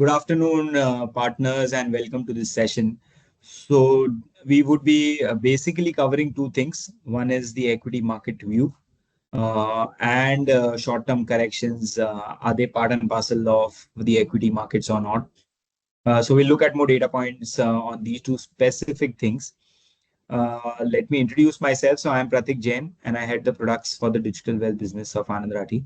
Good afternoon, partners, and welcome to this session. So, we would be basically covering two things. One is the equity market view and short-term corrections. Are they part and parcel of the equity markets or not? So, we'll look at more data points on these two specific things. Let me introduce myself. So, I'm Pratik Jain, and I head the products for the digital wealth business of Anand Rathi.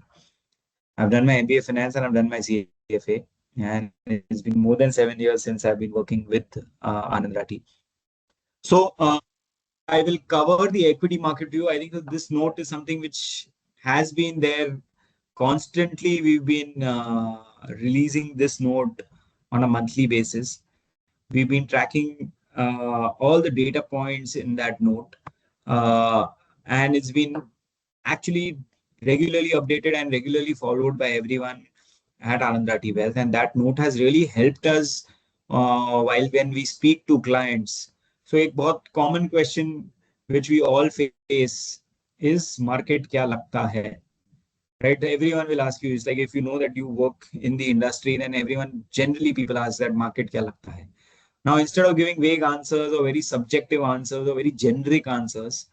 I've done my MBA Finance and I've done my CFA. And it's been more than 7 years since I've been working with Anand Rathi. So I will cover the equity market view. I think that this note is something which has been there constantly. We've been releasing this note on a monthly basis. We've been tracking all the data points in that note. And it's been actually regularly updated and regularly followed by everyone at Anand Rathi Wealth. And that note has really helped us while when we speak to clients. So एक बहुत common question which we all face is market क्या लगता है? Right? Everyone will ask you. It's like if you know that you work in the industry, then everyone generally people ask that market क्या लगता है? Now, instead of giving vague answers or very subjective answers or very generic answers,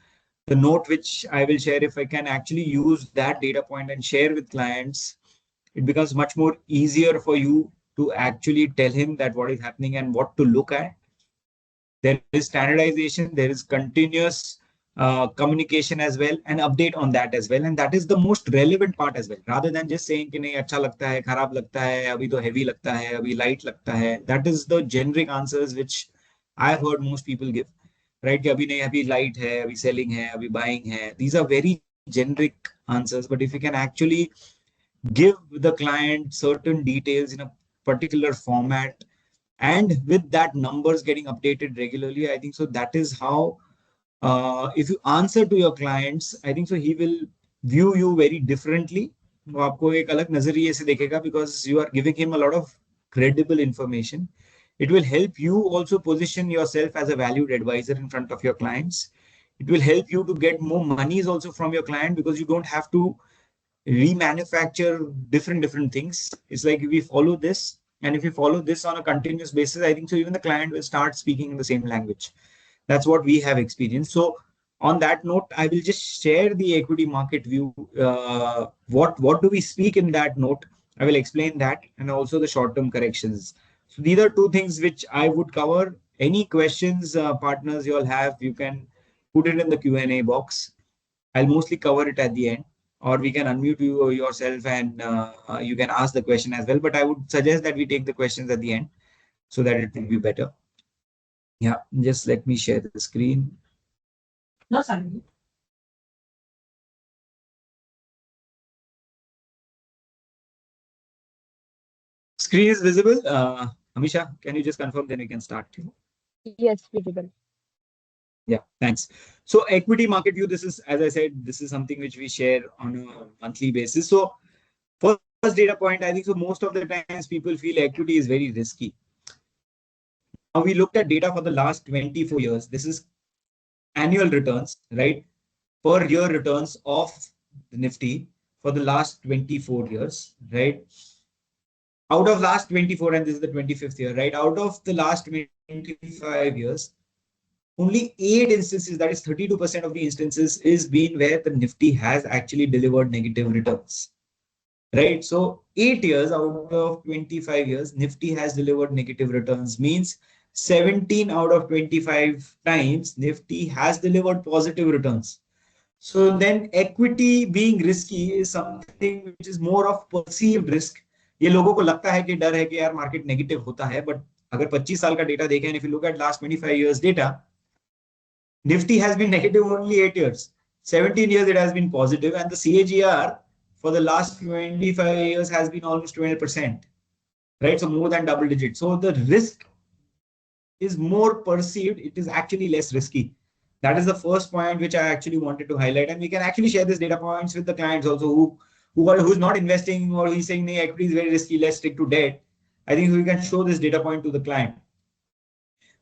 the note which I will share, if I can actually use that data point and share with clients, it becomes much more easier for you to actually tell him that what is happening and what to look at. There is standardization, there is continuous communication as well, and update on that as well. And that is the most relevant part as well. Rather than just saying कि नहीं अच्छा लगता है, खराब लगता है, अभी तो heavy लगता है, अभी light लगता है. That is the generic answers which I've heard most people give. Right? कि अभी नहीं, अभी light है, अभी selling है, अभी buying है. These are very generic answers. But if you can actually give the client certain details in a particular format and with that numbers getting updated regularly, I think so that is how if you answer to your clients, I think so he will view you very differently. वो आपको एक अलग नजरिए से देखेगा because you are giving him a lot of credible information. It will help you also position yourself as a valued advisor in front of your clients. It will help you to get more monies also from your client because you don't have to remanufacture different things. It's like if we follow this and if you follow this on a continuous basis, I think so even the client will start speaking in the same language. That's what we have experienced. So on that note, I will just share the equity market view. What do we speak in that note? I will explain that and also the short-term corrections. So these are two things which I would cover. Any questions, partners you all have, you can put it in the Q&A box. I'll mostly cover it at the end, or we can unmute you yourself and you can ask the question as well. But I would suggest that we take the questions at the end so that it will be better. Yeah, just let me share the screen. No, sorry. Screen is visible. Amisha, can you just confirm? Then we can start. Yes, visible. Yeah, thanks. So equity market view, this is, as I said, this is something which we share on a monthly basis. So first data point, I think so most of the times people feel equity is very risky. Now we looked at data for the last 24 years. This is annual returns, right? Per year returns of the Nifty for the last 24 years, right? Out of last 24, and this is the 25th year, right? Out of the last 25 years, only 8 instances, that is 32% of the instances, is been where the Nifty has actually delivered negative returns. Right. So 8 years out of 25 years, Nifty has delivered negative returns, means 17 out of 25 times Nifty has delivered positive returns. So then equity being risky is something which is more of perceived risk. ये लोगों को लगता है कि डर है कि यार मार्केट नेगेटिव होता है, बट अगर 25 साल का डेटा देखें, and if you look at last 25 years data, Nifty has been negative only 8 years. 17 years it has been positive, and the CAGR for the last 25 years has been almost 20%, right? So more than double digits. So the risk is more perceived. It is actually less risky. That is the first point which I actually wanted to highlight. And we can actually share this data points with the clients also who's not investing or he's saying, hey, equity is very risky, let's stick to debt. I think we can show this data point to the client.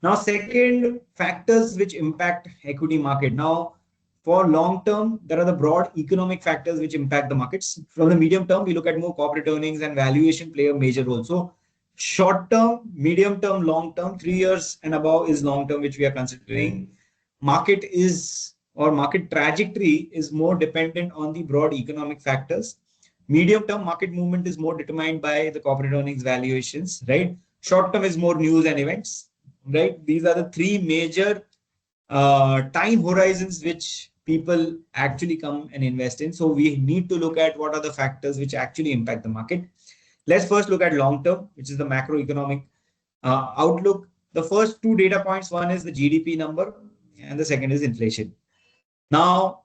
Now, second, factors which impact equity market. Now, for long term, there are the broad economic factors which impact the markets. From the medium term, we look at more corporate earnings and valuation play a major role. So Short term, medium term, long term, 3 years and above is long term, which we are considering. Market is or market trajectory is more dependent on the broad economic factors. Medium term market movement is more determined by the corporate earnings valuations, right? Short term is more news and events, right? These are the three major time horizons which people actually come and invest in. So we need to look at what are the factors which actually impact the market. Let's first look at long term, which is the macroeconomic outlook. The first two data points, one is the GDP number and the second is inflation. Now,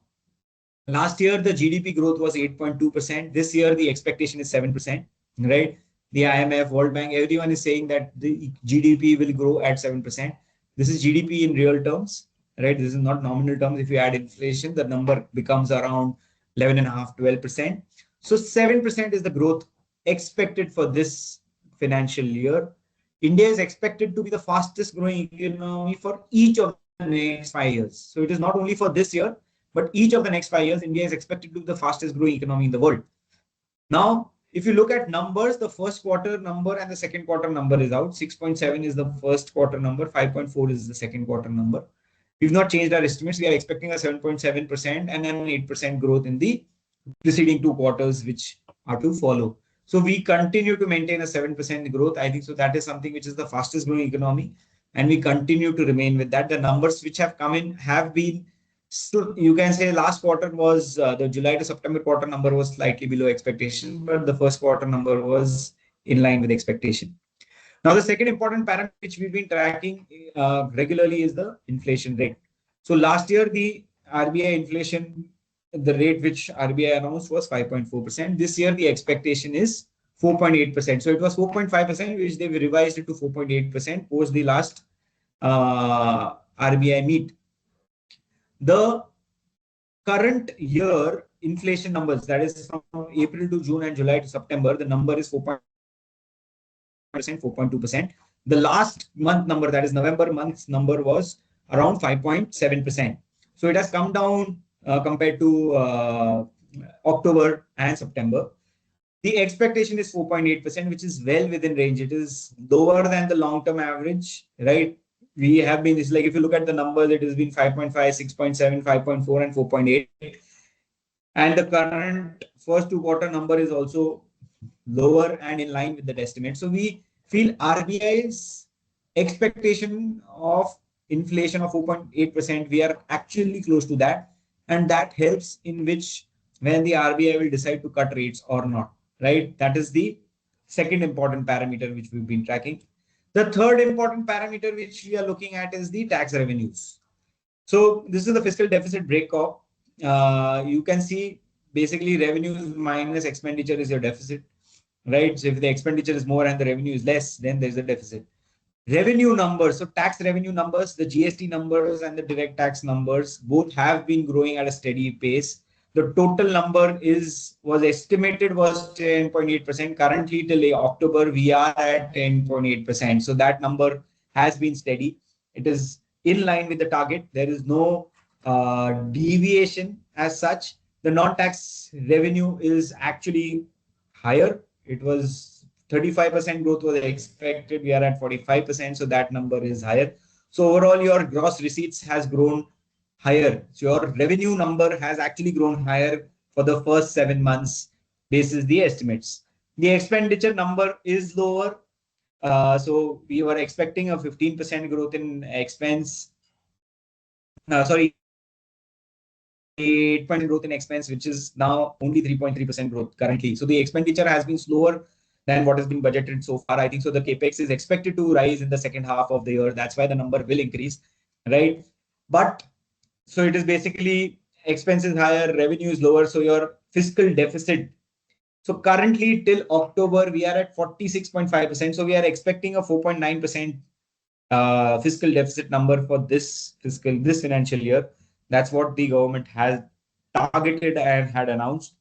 last year, the GDP growth was 8.2%. This year, the expectation is 7%, right? The IMF, World Bank, everyone is saying that the GDP will grow at 7%. This is GDP in real terms, right? This is not nominal terms. If you add inflation, the number becomes around 11.5, 12%. So 7% is the growth expected for this financial year. India is expected to be the fastest growing economy for each of the next 5 years. So it is not only for this year, but each of the next 5 years, India is expected to be the fastest growing economy in the world. Now, if you look at numbers, the first quarter number and the second quarter number is out. 6.7 is the first quarter number, 5.4 is the second quarter number. We've not changed our estimates. We are expecting a 7.7% and an 8% growth in the preceding 2 quarters, which are to follow. So we continue to maintain a 7% growth. I think so that is something which is the fastest growing economy. And we continue to remain with that. The numbers which have come in have been, so you can say last quarter was the July to September quarter number was slightly below expectation, but the first quarter number was in line with expectation. Now, the second important parameter which we've been tracking regularly is the inflation rate. So last year, the RBI inflation, the rate which RBI announced was 5.4%. This year, the expectation is 4.8%. So it was 4.5%, which they've revised it to 4.8% post the last RBI meet. The current year inflation numbers, that is from April to June and July to September, the number is 4.2%. The last month number, that is November month's number, was around 5.7%. So it has come down compared to October and September. The expectation is 4.8%, which is well within range. It is lower than the long-term average, right? We have been, it's like if you look at the numbers, it has been 5.5, 6.7, 5.4, and 4.8. And the current first 2 quarter number is also lower and in line with the estimate. So we feel RBI's expectation of inflation of 4.8%, we are actually close to that. And that helps in which when the RBI will decide to cut rates or not, right? That is the second important parameter which we've been tracking. The third important parameter which we are looking at is the tax revenues. So this is the fiscal deficit breakup. You can see basically revenues minus expenditure is your deficit, right? So if the expenditure is more and the revenue is less, then there's a deficit. Revenue numbers, so tax revenue numbers, the GST numbers and the direct tax numbers both have been growing at a steady pace. The total number was estimated was 10.8%. Currently till October, we are at 10.8%. So that number has been steady. It is in line with the target. There is no deviation as such. The non-tax revenue is actually higher. It was 35% growth was expected. We are at 45%. So that number is higher. So overall, your gross receipts has grown higher. So your revenue number has actually grown higher for the first 7 months basis the estimates. The expenditure number is lower. So we were expecting a 15% growth in expense. 8% growth in expense, which is now only 3.3% growth currently. So the expenditure has been slower than what has been budgeted so far. I think so the capex is expected to rise in the second half of the year. That's why the number will increase, right? But so it is basically expenses higher, revenue is lower. So your fiscal deficit. So currently till October, we are at 46.5%. So we are expecting a 4.9% fiscal deficit number for this financial year. That's what the government has targeted and had announced.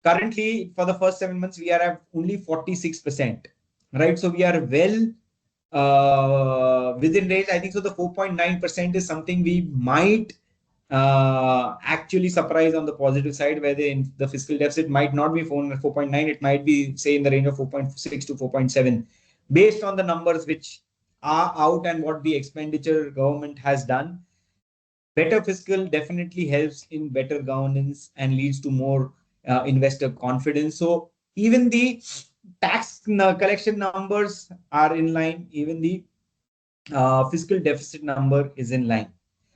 Currently, for the first 7 months, we are at only 46%, right? So we are well within range. I think so the 4.9% is something we might actually surprise on the positive side, where the fiscal deficit might not be 4.9, it might be say in the range of 4.6 to 4.7. based on the numbers which are out and what the expenditure government has done. Better fiscal definitely helps in better governance and leads to more investor confidence. So even the tax collection numbers are in line. Even the fiscal deficit number is in line.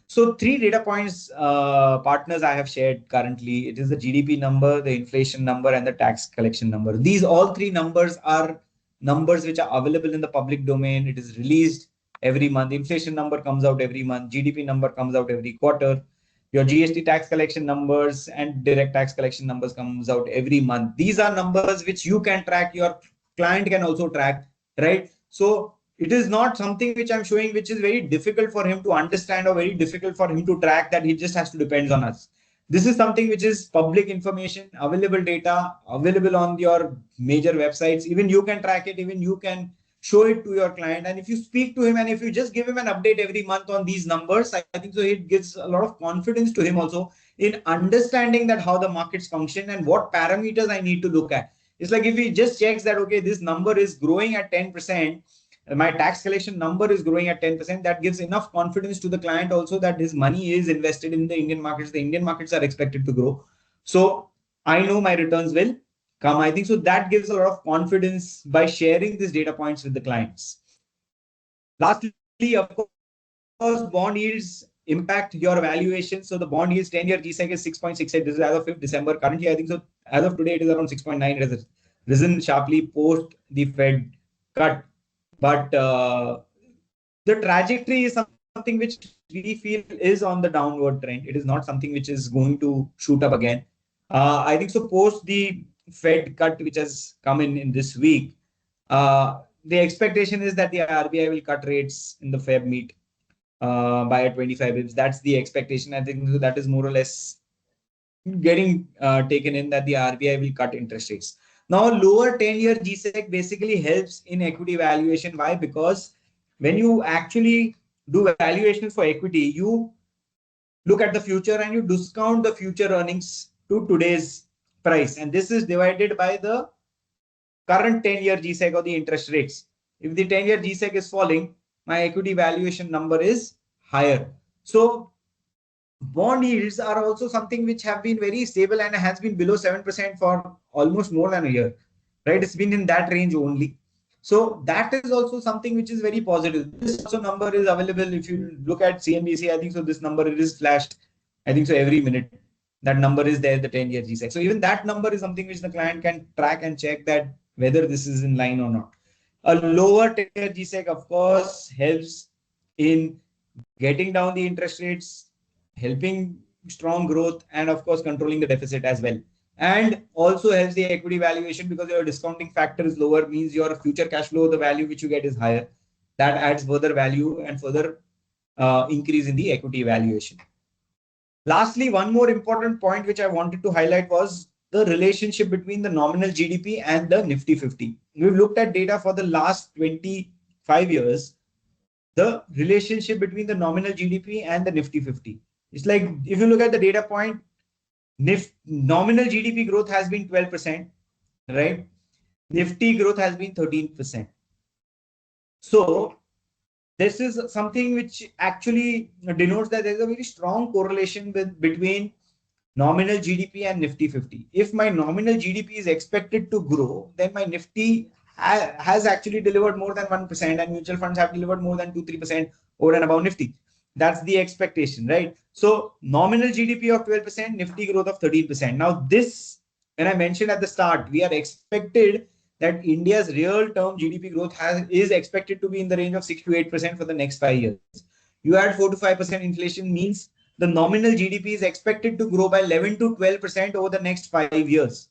So three data points, partners, I have shared currently. It is the GDP number, the inflation number, and the tax collection number. These all three numbers are numbers which are available in the public domain. It is released every month. Inflation number comes out every month. GDP number comes out every quarter. Your GST tax collection numbers and direct tax collection numbers comes out every month. These are numbers which you can track. Your client can also track, right? So it is not something which I'm showing which is very difficult for him to understand or very difficult for him to track, that he just has to depend on us. This is something which is public information, available data, available on your major websites. Even you can track it, even you can show it to your client. And if you speak to him and if you just give him an update every month on these numbers, I think so it gives a lot of confidence to him also in understanding that how the markets function and what parameters I need to look at. It's like if he just checks that, okay, this number is growing at 10%, my tax collection number is growing at 10%, that gives enough confidence to the client also that his money is invested in the Indian markets. The Indian markets are expected to grow. So I know my returns will come. I think so that gives a lot of confidence by sharing these data points with the clients. Lastly, of course, bond yields impact your valuation. So the bond yields 10-year GSEC is 6.68. This is as of 5th December. Currently, I think so as of today, it is around 6.9. It has risen sharply post the Fed cut. But the trajectory is something which we feel is on the downward trend. It is not something which is going to shoot up again. I think so post the Fed cut, which has come in this week, the expectation is that the RBI will cut rates in the Feb meet by 25 bips. That's the expectation. I think that is more or less getting taken in, that the RBI will cut interest rates. Now, lower 10-year GSEC basically helps in equity valuation. Why? Because when you actually do valuations for equity, you look at the future and you discount the future earnings to today's price. And this is divided by the current 10-year GSEC or the interest rates. If the 10-year GSEC is falling, my equity valuation number is higher. So bond yields are also something which have been very stable and has been below 7% for almost more than a year, right? It's been in that range only. So that is also something which is very positive. This also number is available. If you look at CNBC, I think so this number is flashed, I think so every minute. That number is there, the 10-year GSEC. So even that number is something which the client can track and check that whether this is in line or not. A lower 10-year GSEC, of course, helps in getting down the interest rates, helping strong growth, and of course controlling the deficit as well. And also helps the equity valuation because your discounting factor is lower, means your future cash flow, the value which you get is higher. That adds further value and further increase in the equity valuation. Lastly, one more important point which I wanted to highlight was the relationship between the nominal GDP and the Nifty 50. We've looked at data for the last 25 years, the relationship between the nominal GDP and the Nifty 50. It's like if you look at the data point, nominal GDP growth has been 12%, right? Nifty growth has been 13%. So this is something which actually denotes that there's a very strong correlation between nominal GDP and Nifty 50. If my nominal GDP is expected to grow, then my Nifty has actually delivered more than 1%, and mutual funds have delivered more than 2-3% over and above Nifty. That's the expectation, right? So nominal GDP of 12%, Nifty growth of 13%. Now this, when I mentioned at the start, we are expected that India's real term GDP growth is expected to be in the range of 6 to 8% for the next 5 years. You add 4 to 5% inflation, means the nominal GDP is expected to grow by 11 to 12% over the next 5 years.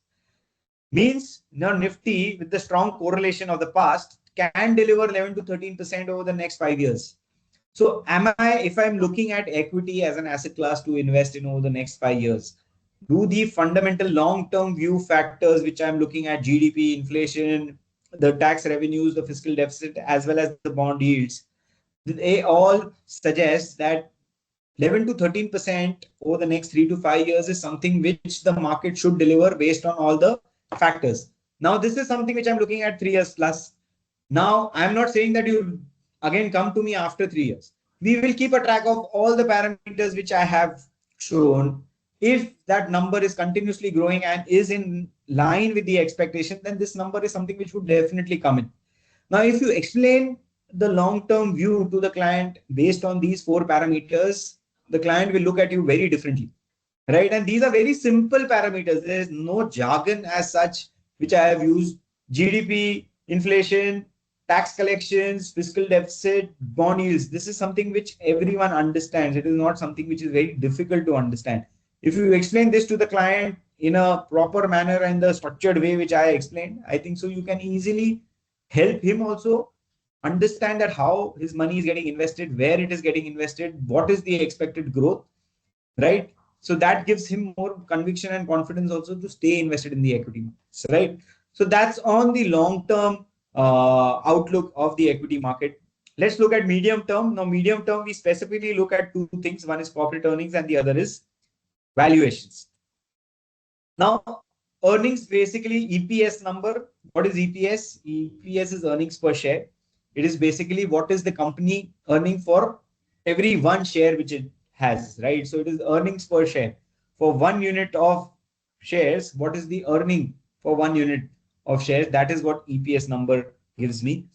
Means now Nifty, with the strong correlation of the past, can deliver 11 to 13% over the next 5 years. So if I'm looking at equity as an asset class to invest in over the next 5 years, do the fundamental long-term view factors, which I'm looking at, GDP, inflation, the tax revenues, the fiscal deficit, as well as the bond yields, they all suggest that 11 to 13% over the next 3 to 5 years is something which the market should deliver based on all the factors. Now, this is something which I'm looking at 3 years plus. Now, I'm not saying that you again come to me after 3 years. We will keep a track of all the parameters which I have shown. If that number is continuously growing and is in line with the expectation, then this number is something which would definitely come in. Now, if you explain the long-term view to the client based on these four parameters, the client will look at you very differently, right? And these are very simple parameters. There is no jargon as such, which I have used. GDP, inflation, tax collections, fiscal deficit, bond yields. This is something which everyone understands. It is not something which is very difficult to understand. If you explain this to the client in a proper manner and the structured way which I explained, I think so you can easily help him also understand that how his money is getting invested, where it is getting invested, what is the expected growth, right? So that gives him more conviction and confidence also to stay invested in the equity markets, right? So that's on the long term outlook of the equity market. Let's look at medium term. Now, medium term, we specifically look at two things. One is corporate earnings and the other is valuations. Now, earnings basically EPS number. What is EPS? EPS is earnings per share. It is basically what is the company earning for every one share which it has, right? So it is earnings per share. For 1 unit of shares, what is the earning for 1 unit of shares? That is what EPS number gives me.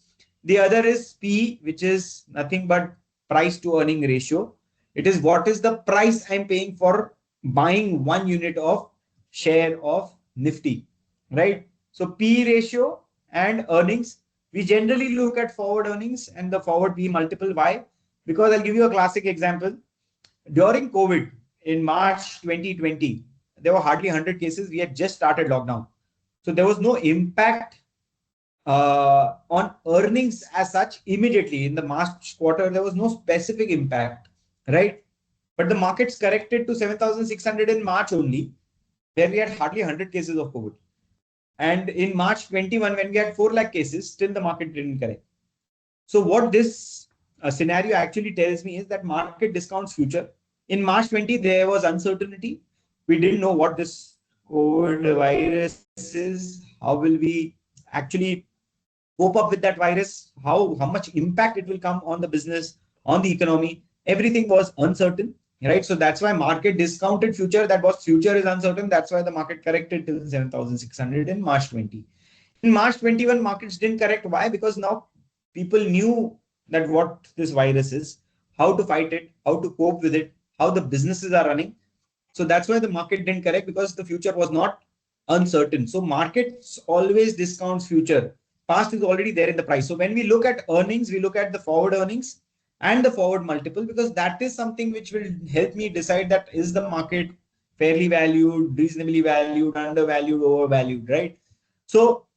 The other is P, which is nothing but price to earning ratio. It is what is the price I'm paying for buying 1 unit of share of Nifty, right? So P ratio and earnings. We generally look at forward earnings and the forward P multiple. Why? Because I'll give you a classic example. During COVID in March 2020, there were hardly 100 cases. We had just started lockdown. So there was no impact on earnings as such immediately. In the March quarter, there was no specific impact, right? But the markets corrected to 7,600 in March only, where we had hardly 100 cases of COVID. And in March 21, when we had 4 lakh cases, still the market didn't correct. So what this scenario actually tells me is that market discounts future. In March 20, there was uncertainty. We didn't know what this COVID virus is. How will we actually cope up with that virus? How much impact it will come on the business, on the economy? Everything was uncertain, right? So that's why market discounted future. That was future is uncertain. That's why the market corrected till 7,600 in March 20. In March 21, markets didn't correct. Why? Because now people knew that what this virus is, how to fight it, how to cope with it, how the businesses are running. So that's why the market didn't correct, because the future was not uncertain. So markets always discounts future. Past is already there in the price. So when we look at earnings, we look at the forward earnings and the forward multiple, because that is something which will help me decide that is the market fairly valued, reasonably valued, undervalued, overvalued, right? So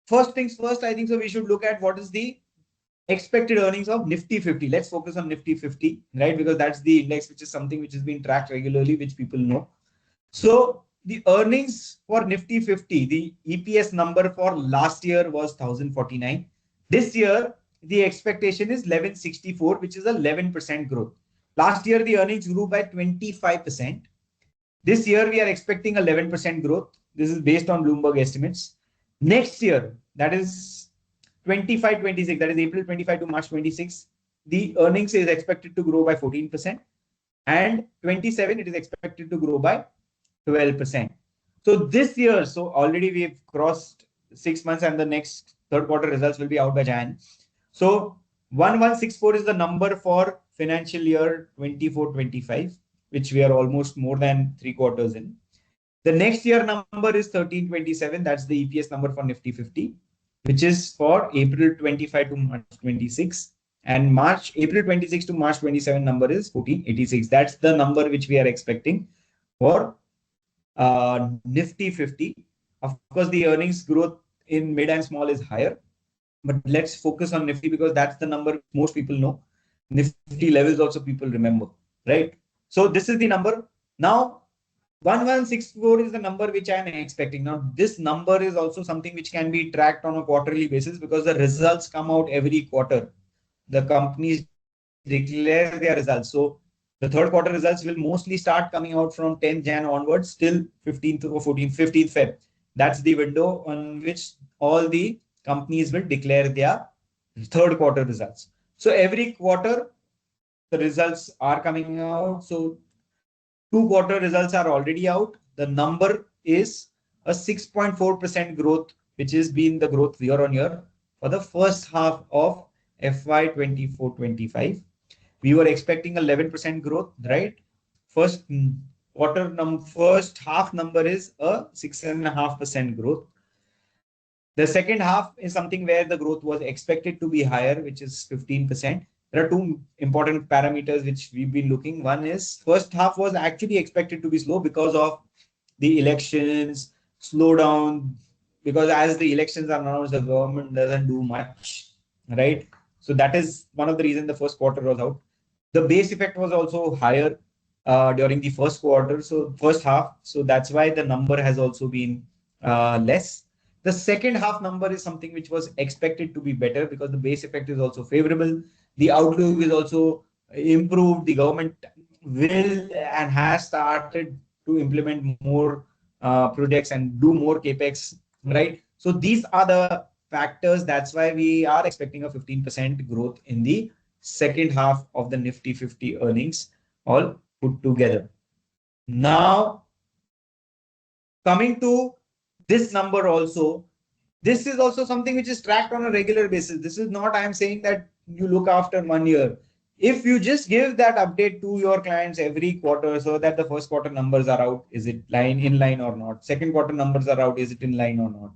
first things first, I think so we should look at what is the expected earnings of Nifty 50. Let's focus on Nifty 50, right? Because that's the index, which is something which is being tracked regularly, which people know. So the earnings for Nifty 50, the EPS number for last year was 1,049. This year, the expectation is 1164, which is 11% growth. Last year, the earnings grew by 25%. This year, we are expecting 11% growth. This is based on Bloomberg estimates. Next year, that is 25-26, that is April 25 to March 26, the earnings is expected to grow by 14%. And 27, it is expected to grow by 12%. So this year, so already we've crossed 6 months and the next third quarter results will be out by Jan. So 1164 is the number for financial year 24-25, which we are almost more than 3 quarters in. The next year number is 1327. That's the EPS number for Nifty 50, which is for April 25 to March 26. And April 26 to March 27 number is 1486. That's the number which we are expecting for Nifty 50. Of course, the earnings growth in mid and small is higher, but let's focus on Nifty because that's the number most people know. Nifty levels also people remember, right? So this is the number. Now, 1164 is the number which I am expecting. Now, this number is also something which can be tracked on a quarterly basis because the results come out every quarter. The companies declare their results. So the third quarter results will mostly start coming out from 10th Jan onwards till 15th or 15th Feb. That's the window on which all the companies will declare their third quarter results. So every quarter, the results are coming out. So 2 quarter results are already out. The number is a 6.4% growth, which has been the growth year on year for the first half of FY 24-25. We were expecting 11% growth, right? First first half number is a 6.5% growth. The second half is something where the growth was expected to be higher, which is 15%. There are two important parameters which we've been looking. One is first half was actually expected to be slow because of the elections, slowdown, because as the elections are announced, the government doesn't do much, right? So that is one of the reasons the first quarter was out. The base effect was also higher during the first quarter, so first half. So that's why the number has also been less. The second half number is something which was expected to be better because the base effect is also favorable. The outlook is also improved. The government will and has started to implement more projects and do more capex, right? So these are the factors. That's why we are expecting a 15% growth in the second half of the Nifty 50 earnings all put together. Now, coming to this number also, this is also something which is tracked on a regular basis. This is not, I am saying that you look after 1 year. If you just give that update to your clients every quarter so that the first quarter numbers are out, is it in line or not? Second quarter numbers are out, is it in line or not?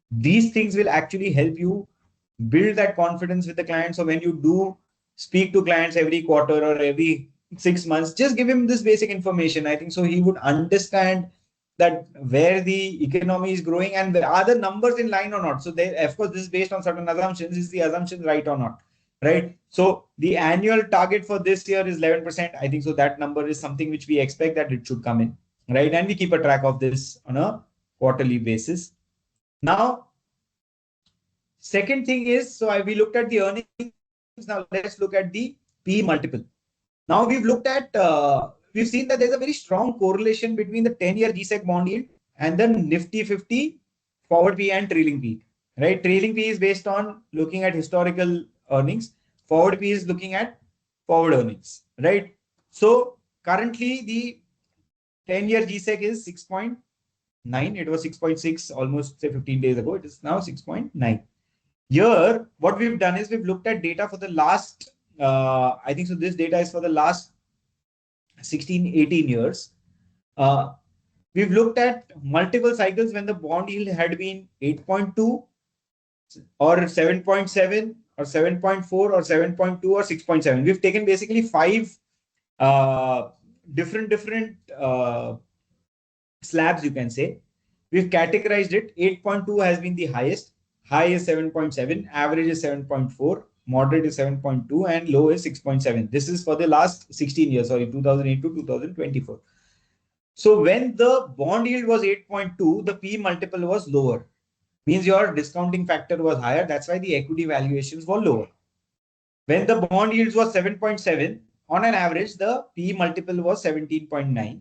These things will actually help you build that confidence with the client. So when you do speak to clients every quarter or every 6 months, just give him this basic information. I think so he would understand that where the economy is growing and are the numbers in line or not. So they, of course, this is based on certain assumptions. Is the assumption right or not? Right. So the annual target for this year is 11%. I think so that number is something which we expect that it should come in. Right. And we keep a track of this on a quarterly basis. Now, second thing is, so we looked at the earnings. Now let's look at the P multiple. Now we've looked at, we've seen that there's a very strong correlation between the 10-year G-Sec bond yield and the Nifty 50 forward P and trailing P, right? Trailing P is based on looking at historical earnings. Forward P is looking at forward earnings, right? So currently the 10-year G-Sec is 6.9. It was 6.6 almost say 15 days ago. It is now 6.9. Here, what we've done is we've looked at data for the last, I think so this data is for the last 16, 18 years. We've looked at multiple cycles when the bond yield had been 8.2 or 7.7 or 7.4 or 7.2 or 6.7. We've taken basically 5 different slabs, you can say. We've categorized it. 8.2 has been the highest. High is 7.7, average is 7.4, moderate is 7.2, and low is 6.7. This is for the last 16 years, sorry, 2008 to 2024. So when the bond yield was 8.2, the P multiple was lower. Means your discounting factor was higher. That's why the equity valuations were lower. When the bond yields was 7.7, on an average, the P multiple was 17.9.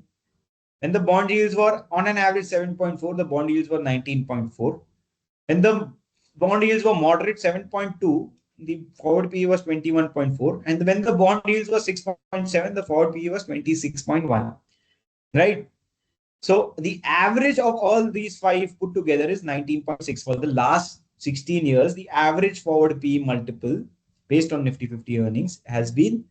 When the bond yields were on an average 7.4, the bond yields were 19.4. When the bond yields were moderate 7.2, the forward PE was 21.4. And when the bond yields were 6.7, the forward PE was 26.1. Right? So the average of all these 5 put together is 19.6. For the last 16 years, the average forward PE multiple based on Nifty 50 earnings has been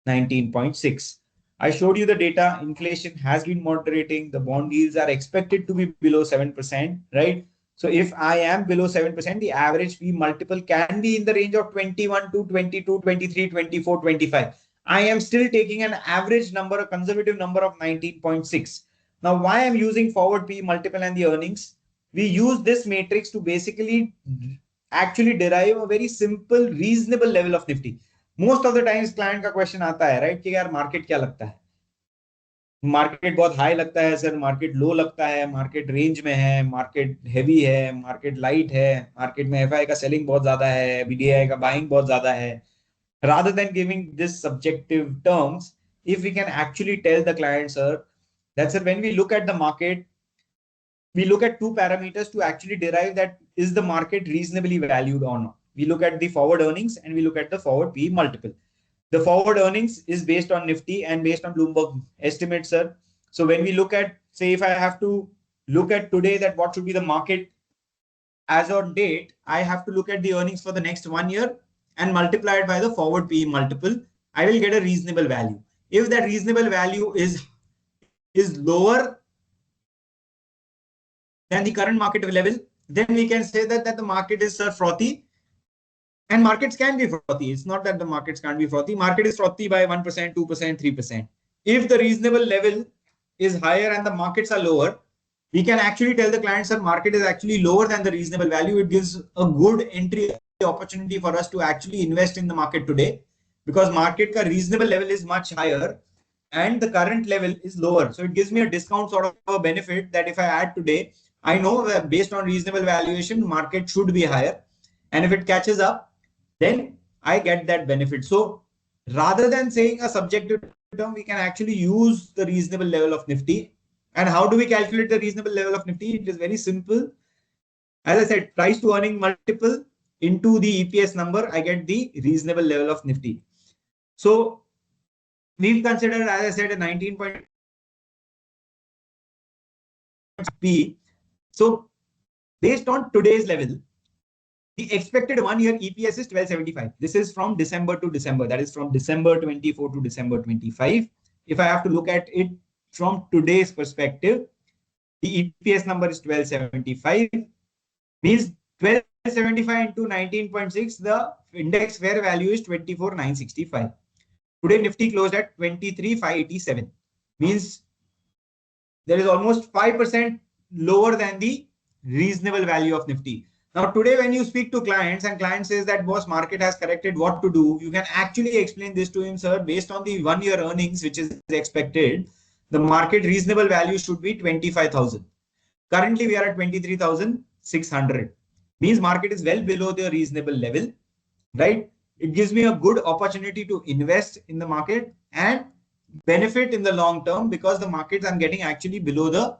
19.6. I showed you the data. Inflation has been moderating. The bond yields are expected to be below 7%, right? So if I am below 7%, the average P multiple can be in the range of 21 to 22, 23, 24, 25. I am still taking an average number, a conservative number of 19.6. Now, why I'm using forward P multiple and the earnings? We use this matrix to basically actually derive a very simple, reasonable level of Nifty. Most of the times client का question आता है, right? कि यार market क्या लगता है? Market बहुत high लगता है सर, मार्केट लो लगता है, मार्केट रेंज में है, मार्केट हेवी है, मार्केट लाइट है, मार्केट में एफआई का सेलिंग बहुत ज्यादा है, बीडीआई का बाइंग बहुत ज्यादा है. Rather than giving this subjective terms, if we can actually tell the client, sir, that's it. When we look at the market, we look at 2 parameters to actually derive that is the market reasonably valued or not? We look at the forward earnings and we look at the forward PE multiple. The forward earnings is based on Nifty and based on Bloomberg estimates, sir. So when we look at, say, if I have to look at today that what should be the market as on date, I have to look at the earnings for the next 1 year and multiply it by the forward PE multiple. I will get a reasonable value. If that reasonable value is lower than the current market level, then we can say that the market is frothy. And markets can be frothy. It's not that the markets can't be frothy. Market is frothy by 1%, 2%, 3%. If the reasonable level is higher and the markets are lower, we can actually tell the clients that market is actually lower than the reasonable value. It gives a good entry opportunity for us to actually invest in the market today, because market ka reasonable level is much higher and the current level is lower. So it gives me a discount sort of a benefit that if I add today, I know that based on reasonable valuation, market should be higher. And if it catches up, then I get that benefit. So rather than saying a subjective term, we can actually use the reasonable level of Nifty. And how do we calculate the reasonable level of Nifty? It is very simple. As I said, price to earning multiple into the EPS number, I get the reasonable level of Nifty. So we've considered, as I said, a 19 point P. So based on today's level, the expected 1 year EPS is 1275. This is from December to December. That is from December 24 to December 25. If I have to look at it from today's perspective, the EPS number is 1275. Means 1275 into 19.6, the index fair value is 24,965. Today Nifty closed at 23,587. Means there is almost 5% lower than the reasonable value of Nifty. Now, today, when you speak to clients and client says that boss, market has corrected, what to do? You can actually explain this to him, sir, based on the 1 year earnings, which is expected. The market reasonable value should be 25,000. Currently, we are at 23,600. Means market is well below the reasonable level, right? It gives me a good opportunity to invest in the market and benefit in the long term, because the markets I'm getting actually below the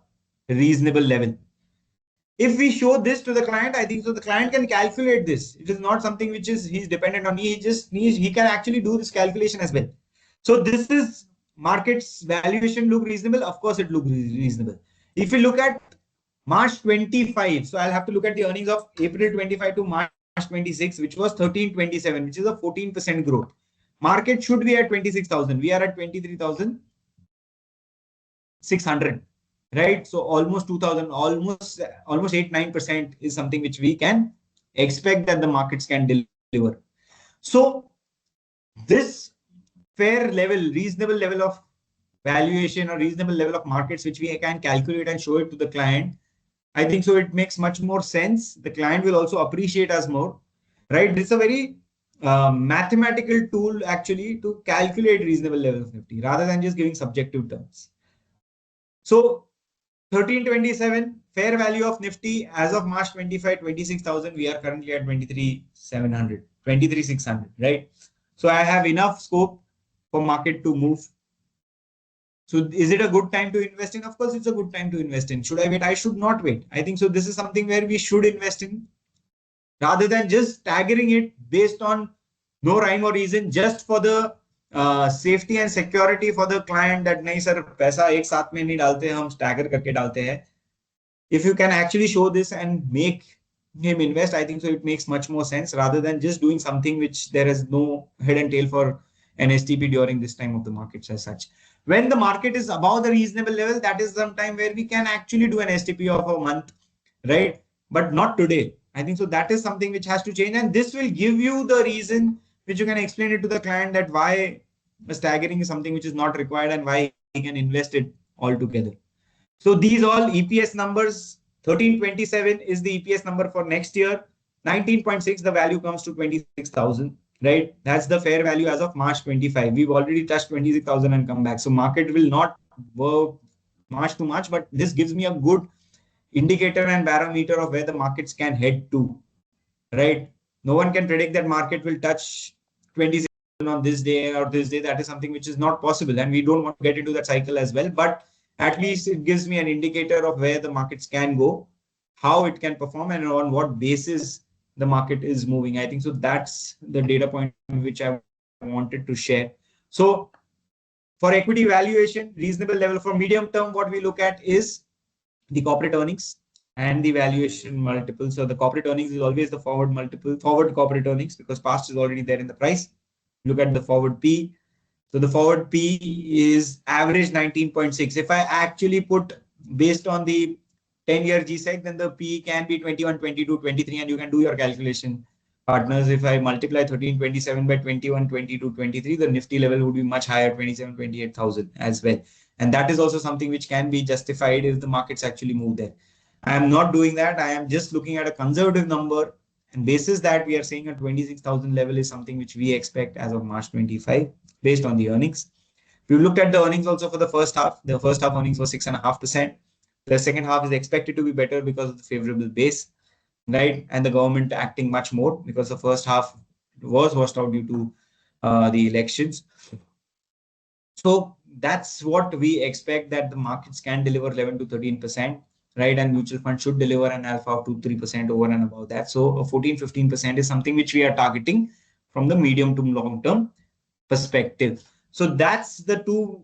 reasonable level. If we show this to the client, I think so the client can calculate this. It is not something which is he's dependent on. He can actually do this calculation as well. So this is market's valuation look reasonable. Of course, it looks reasonable. If we look at March 25, so I'll have to look at the earnings of April 25 to March 26, which was 1327, which is a 14% growth. Market should be at 26,000. We are at 23,600. Right, so almost 2,000, almost 8-9% is something which we can expect that the markets can deliver. So this fair level, reasonable level of valuation or reasonable level of markets which we can calculate and show it to the client, I think so it makes much more sense. The client will also appreciate us more, right? It's a very mathematical tool actually to calculate reasonable level of Nifty rather than just giving subjective terms. So 1327 fair value of Nifty as of March 25, 26,000. We are currently at 23,700, 23,600, right? So I have enough scope for market to move. So is it a good time to invest in? Of course, it's a good time to invest in. Should I wait? I should not wait. I think so. This is something where we should invest in rather than just staggering it based on no rhyme or reason, just for the safety and security for the client that nahi sir paisa ek saath mein nahi dalte hum stagger karke dalte hain. If you can actually show this and make him invest, I think so it makes much more sense rather than just doing something which there is no head and tail for an STP during this time of the markets as such. When the market is above the reasonable level, that is some time where we can actually do an STP of a month, right? But not today. I think so that is something which has to change, and this will give you the reason which you can explain it to the client that why staggering is something which is not required and why he can invest it altogether. So these all EPS numbers, 1327 is the EPS number for next year. 19.6, the value comes to 26,000, right? That's the fair value as of March 25. We've already touched 26,000 and come back. So market will not work March to March, but this gives me a good indicator and barometer of where the markets can head to, right? No one can predict that market will touch 26 on this day or this day. That is something which is not possible, and we don't want to get into that cycle as well. But at least it gives me an indicator of where the markets can go. how it can perform and on what basis the market is moving. I think so that's the data point which I wanted to share. So for equity valuation, reasonable level for medium term, what we look at is the corporate earnings and the valuation multiple. So the corporate earnings is always the forward multiple, forward corporate earnings, because past is already there in the price. Look at the forward P. So the forward P is average 19.6. If I actually put based on the 10-year GSEC, then the P can be 21, 22, 23, and you can do your calculation, partners. If I multiply 1327 by 21, 22, 23, the Nifty level would be much higher, 27, 28,000 as well. And that is also something which can be justified if the markets actually move there. I am not doing that. I am just looking at a conservative number. And basis that we are saying a 26,000 level is something which we expect as of March 25 based on the earnings. We looked at the earnings also for the first half. The first half earnings was 6.5%. The second half is expected to be better because of the favorable base, right? And the government acting much more because the first half was washed out due to the elections. So that's what we expect, that the markets can deliver 11 to 13%, right? And mutual fund should deliver an alpha of 2-3% over and above that. So a 14-15% is something which we are targeting from the medium to long term perspective. So that's the two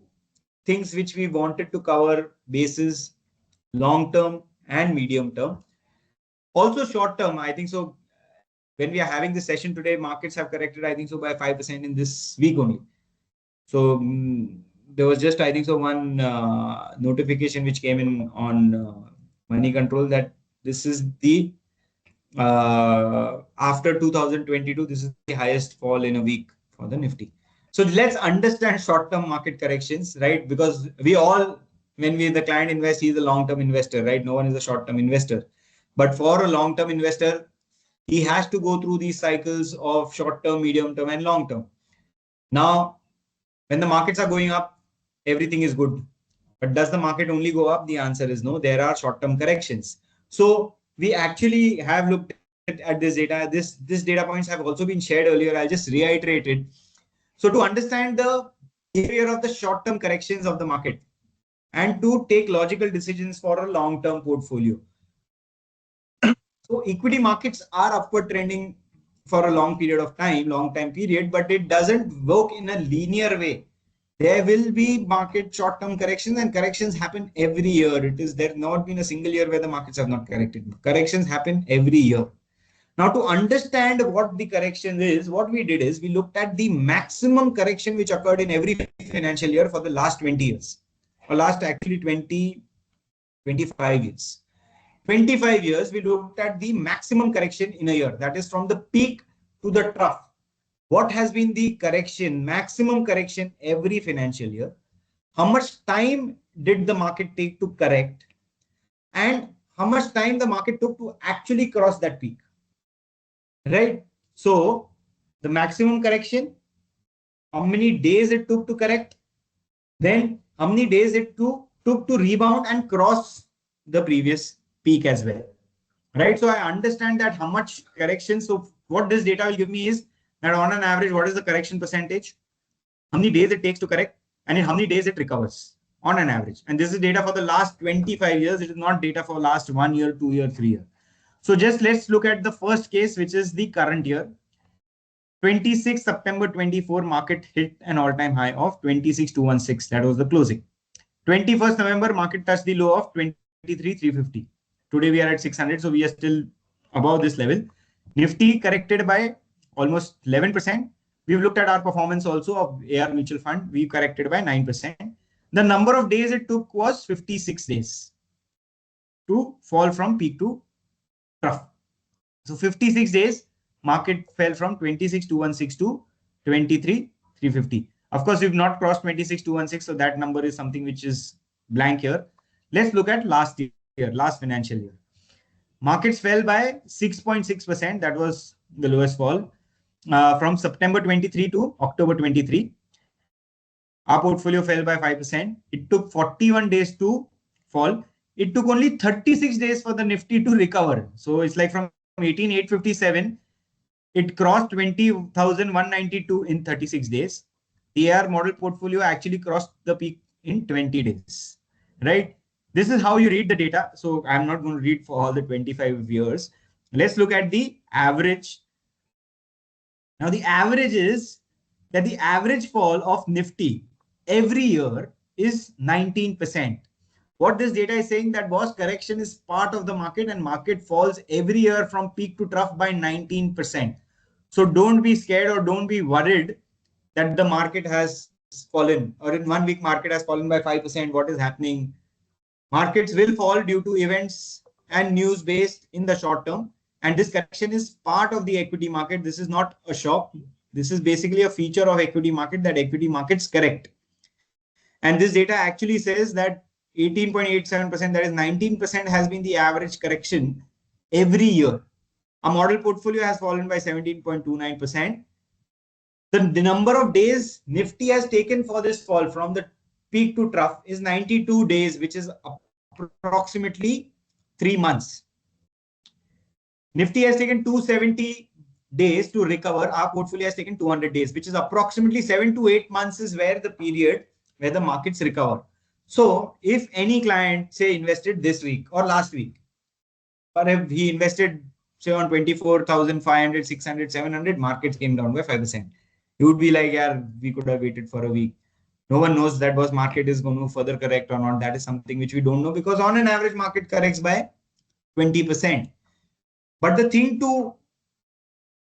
things which we wanted to cover: basis, long term and medium term. Also short term, I think so. When we are having this session today, markets have corrected, I think so, by 5% in this week only. So there was just, I think so, one notification which came in on Money Control that this is the after 2022, this is the highest fall in a week for the Nifty. So let's understand short-term market corrections, right? Because we all, when the client invests, he's a long-term investor, right? No one is a short-term investor. But for a long-term investor, he has to go through these cycles of short-term, medium-term, and long-term. Now, when the markets are going up, everything is good. But does the market only go up? The answer is no. There are short-term corrections. So we actually have looked at this data. This data points have also been shared earlier. I'll just reiterate it. So to understand the behavior of the short-term corrections of the market and to take logical decisions for a long-term portfolio. So equity markets are upward trending for a long period of time, long time period, but it doesn't work in a linear way. There will be market short-term corrections, and corrections happen every year. There's not been a single year where the markets have not corrected. Corrections happen every year. Now, to understand what the correction is, what we did is we looked at the maximum correction which occurred in every financial year for the last 20 years, or last actually 25 years. 25 years, we looked at the maximum correction in a year. That is from the peak to the trough. What has been the correction, maximum correction every financial year? How much time did the market take to correct? And how much time the market took to actually cross that peak? Right? So the maximum correction, how many days it took to correct? Then how many days it took to rebound and cross the previous peak as well? Right? So I understand that how much correction. So what this data will give me is that on an average, what is the correction percentage? How many days it takes to correct, and in how many days it recovers on an average. And this is data for the last 25 years. It is not data for last 1 year, 2 year, 3 year. So just let's look at the first case, which is the current year. 26 September 24, market hit an all-time high of 26,216. That was the closing. 21st November, market touched the low of 23,350. Today we are at 600, so we are still above this level. Nifty corrected by almost 11%. We've looked at our performance also of AR Mutual Fund. We corrected by 9%. The number of days it took was 56 days to fall from peak to trough. So 56 days, market fell from 26,216 to 23,350. Of course, we've not crossed 26,216, so that number is something which is blank here. Let's look at last year, last financial year. Markets fell by 6.6%. That was the lowest fall from September 23 to October 23. Our portfolio fell by 5%. It took 41 days to fall. It took only 36 days for the Nifty to recover. So it's like from 18,857, it crossed 20,192 in 36 days. The AR model portfolio actually crossed the peak in 20 days, right? This is how you read the data. So I'm not going to read for all the 25 years. Let's look at the average. Now, the average is that the average fall of Nifty every year is 19%. What this data is saying that boss, correction is part of the market and market falls every year from peak to trough by 19%. So don't be scared or don't be worried that the market has fallen, or in 1 week market has fallen by 5%. What is happening? Markets will fall due to events and news based in the short term. And this correction is part of the equity market. This is not a shock. This is basically a feature of equity market, that equity markets correct. And this data actually says that 18.87%, that is 19%, has been the average correction every year. A model portfolio has fallen by 17.29%. The number of days Nifty has taken for this fall from the peak to trough is 92 days, which is approximately 3 months. Nifty has taken 270 days to recover. Our portfolio has taken 200 days, which is approximately 7 to 8 months is where the period where the markets recover. So if any client, say, invested this week or last week, or if he invested, say, on 24,500, 600, 700, markets came down by 5%. You would be like, yeah, we could have waited for a week. No one knows that was market is going to further correct or not. That is something which we don't know, because on an average market corrects by 20%. But the thing to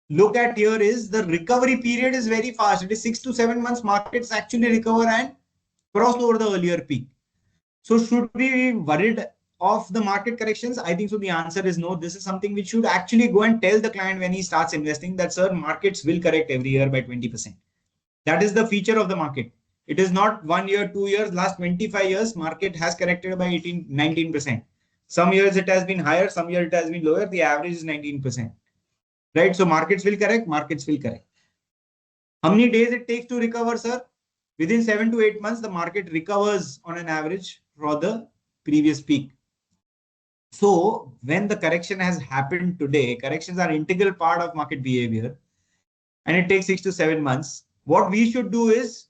look at here is the recovery period is very fast. It is 6 to 7 months markets actually recover and cross over the earlier peak. So should we be worried of the market corrections? I think so. The answer is no. This is something which should actually go and tell the client when he starts investing that, sir, markets will correct every year by 20%. That is the feature of the market. It is not 1 year, 2 years, last 25 years, market has corrected by 18, 19%. Some years it has been higher, some years it has been lower. The average is 19%. Right? So markets will correct, markets will correct. How many days it takes to recover, sir? Within 7 to 8 months, the market recovers on an average for the previous peak. So when the correction has happened today, corrections are integral part of market behavior, and it takes 6 to 7 months. What we should do is,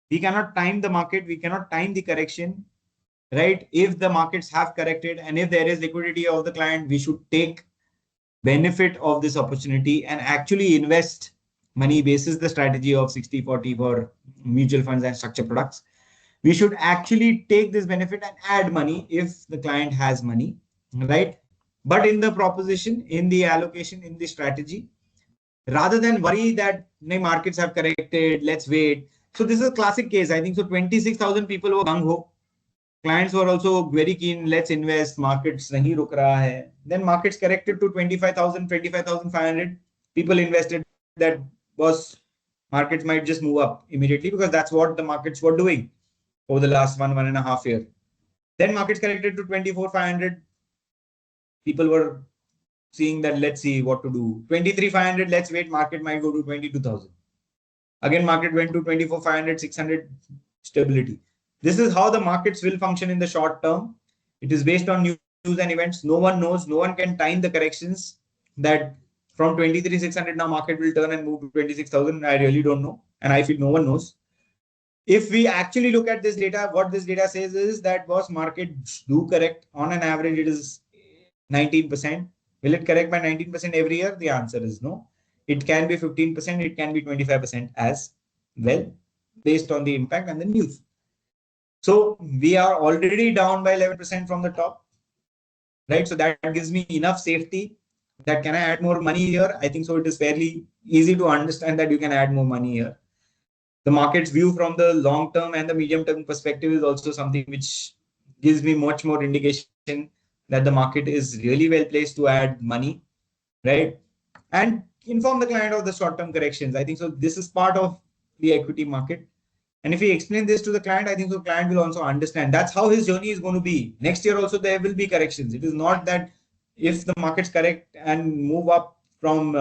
we cannot time the market, we cannot time the correction, right? If the markets have corrected and if there is liquidity of the client, we should take benefit of this opportunity and actually invest money basis the strategy of 60-40 for mutual funds and structured products. We should actually take this benefit and add money if the client has money, right? But in the proposition, in the allocation, in the strategy, rather than worry that markets have corrected, let's wait. So this is a classic case. I think so 26,000 people were gung-ho. Clients were also very keen, let's invest, markets nahi ruk raha hai. Then markets corrected to 25,000, 25,500. People invested that was markets might just move up immediately, because that's what the markets were doing over the last 1.5 years. Then markets corrected to 24,500. People were seeing that, let's see what to do. 23,500, let's wait, market might go to 22,000. Again, market went to 24,500, 600, stability. This is how the markets will function in the short term. It is based on news and events. No one knows, no one can time the corrections that from 23,600 now market will turn and move to 26,000. I really don't know. And I feel no one knows. If we actually look at this data, what this data says is that boss, markets do correct. On an average, it is 19%. Will it correct by 19% every year? The answer is no. It can be 15%, it can be 25% as well, based on the impact and the news. So we are already down by 11% from the top, right? So that gives me enough safety that can I add more money here? I think so. It is fairly easy to understand that you can add more money here. The market's view from the long term and the medium term perspective is also something which gives me much more indication that the market is really well placed to add money, right? And inform the client of the short term corrections. I think so. This is part of the equity market. And if we explain this to the client, I think the client will also understand. That's how his journey is going to be. Next year also, there will be corrections. It is not that if the markets correct and move up from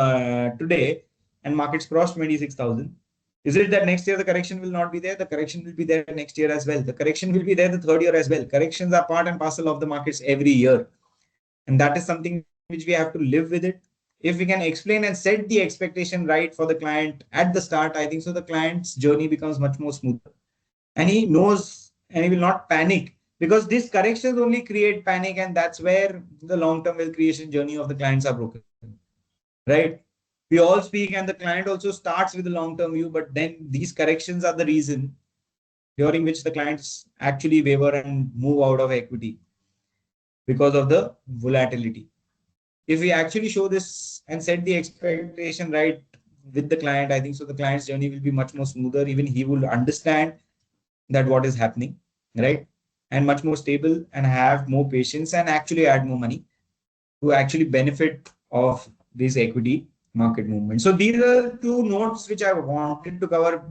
today and markets cross 26,000, is it that next year the correction will not be there? The correction will be there next year as well. The correction will be there the third year as well. Corrections are part and parcel of the markets every year. And that is something which we have to live with it. If we can explain and set the expectation right for the client at the start, I think so the client's journey becomes much more smoother. And he knows and he will not panic because these corrections only create panic, and that's where the long-term wealth creation journey of the clients are broken, right? We all speak, and the client also starts with the long-term view, but then these corrections are the reason during which the clients actually waver and move out of equity because of the volatility. If we actually show this and set the expectation right with the client, I think so the client's journey will be much more smoother. Even he will understand that what is happening, right? And much more stable and have more patience and actually add more money to actually benefit of this equity market movement. So these are two notes which I wanted to cover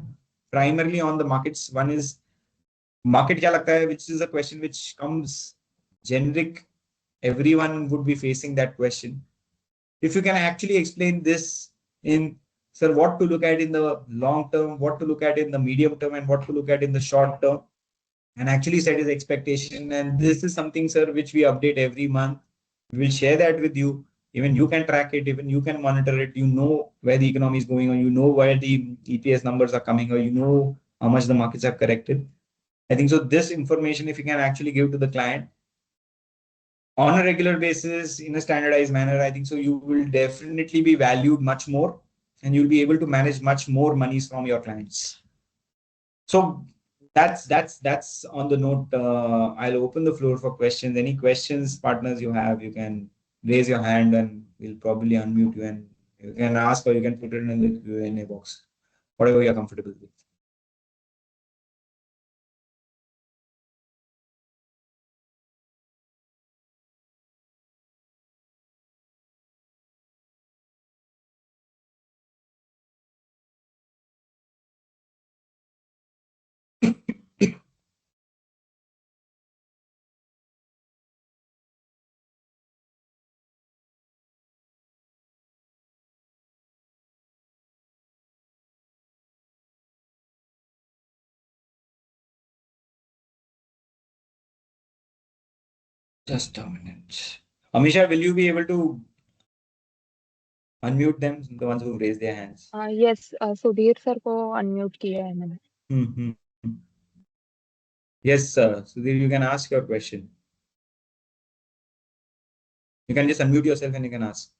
primarily on the markets. One is market kya lagta hai, which is a question which comes generic. Everyone would be facing that question. If you can actually explain this in, sir, what to look at in the long term, what to look at in the medium term, and what to look at in the short term, and actually set his expectation. And this is something, sir, which we update every month. We will share that with you. Even you can track it, even you can monitor it. You know where the economy is going, or you know where the EPS numbers are coming, or you know how much the markets have corrected. I think so. This information, if you can actually give to the client on a regular basis in a standardized manner, I think so you will definitely be valued much more, and you'll be able to manage much more monies from your clients. So that's on the note. I'll open the floor for questions. Any questions, partners, you have, you can raise your hand and we'll probably unmute you, and you can ask or you can put it in the Q&A box, whatever you're comfortable with. Just a minute. Amisha, will you be able to unmute them, the ones who raised their hands? Yes, Sudhir sir को unmute किया है मैंने. Hmm. Yes, sir. Sudhir, you can ask your question. You can just unmute yourself and you can ask.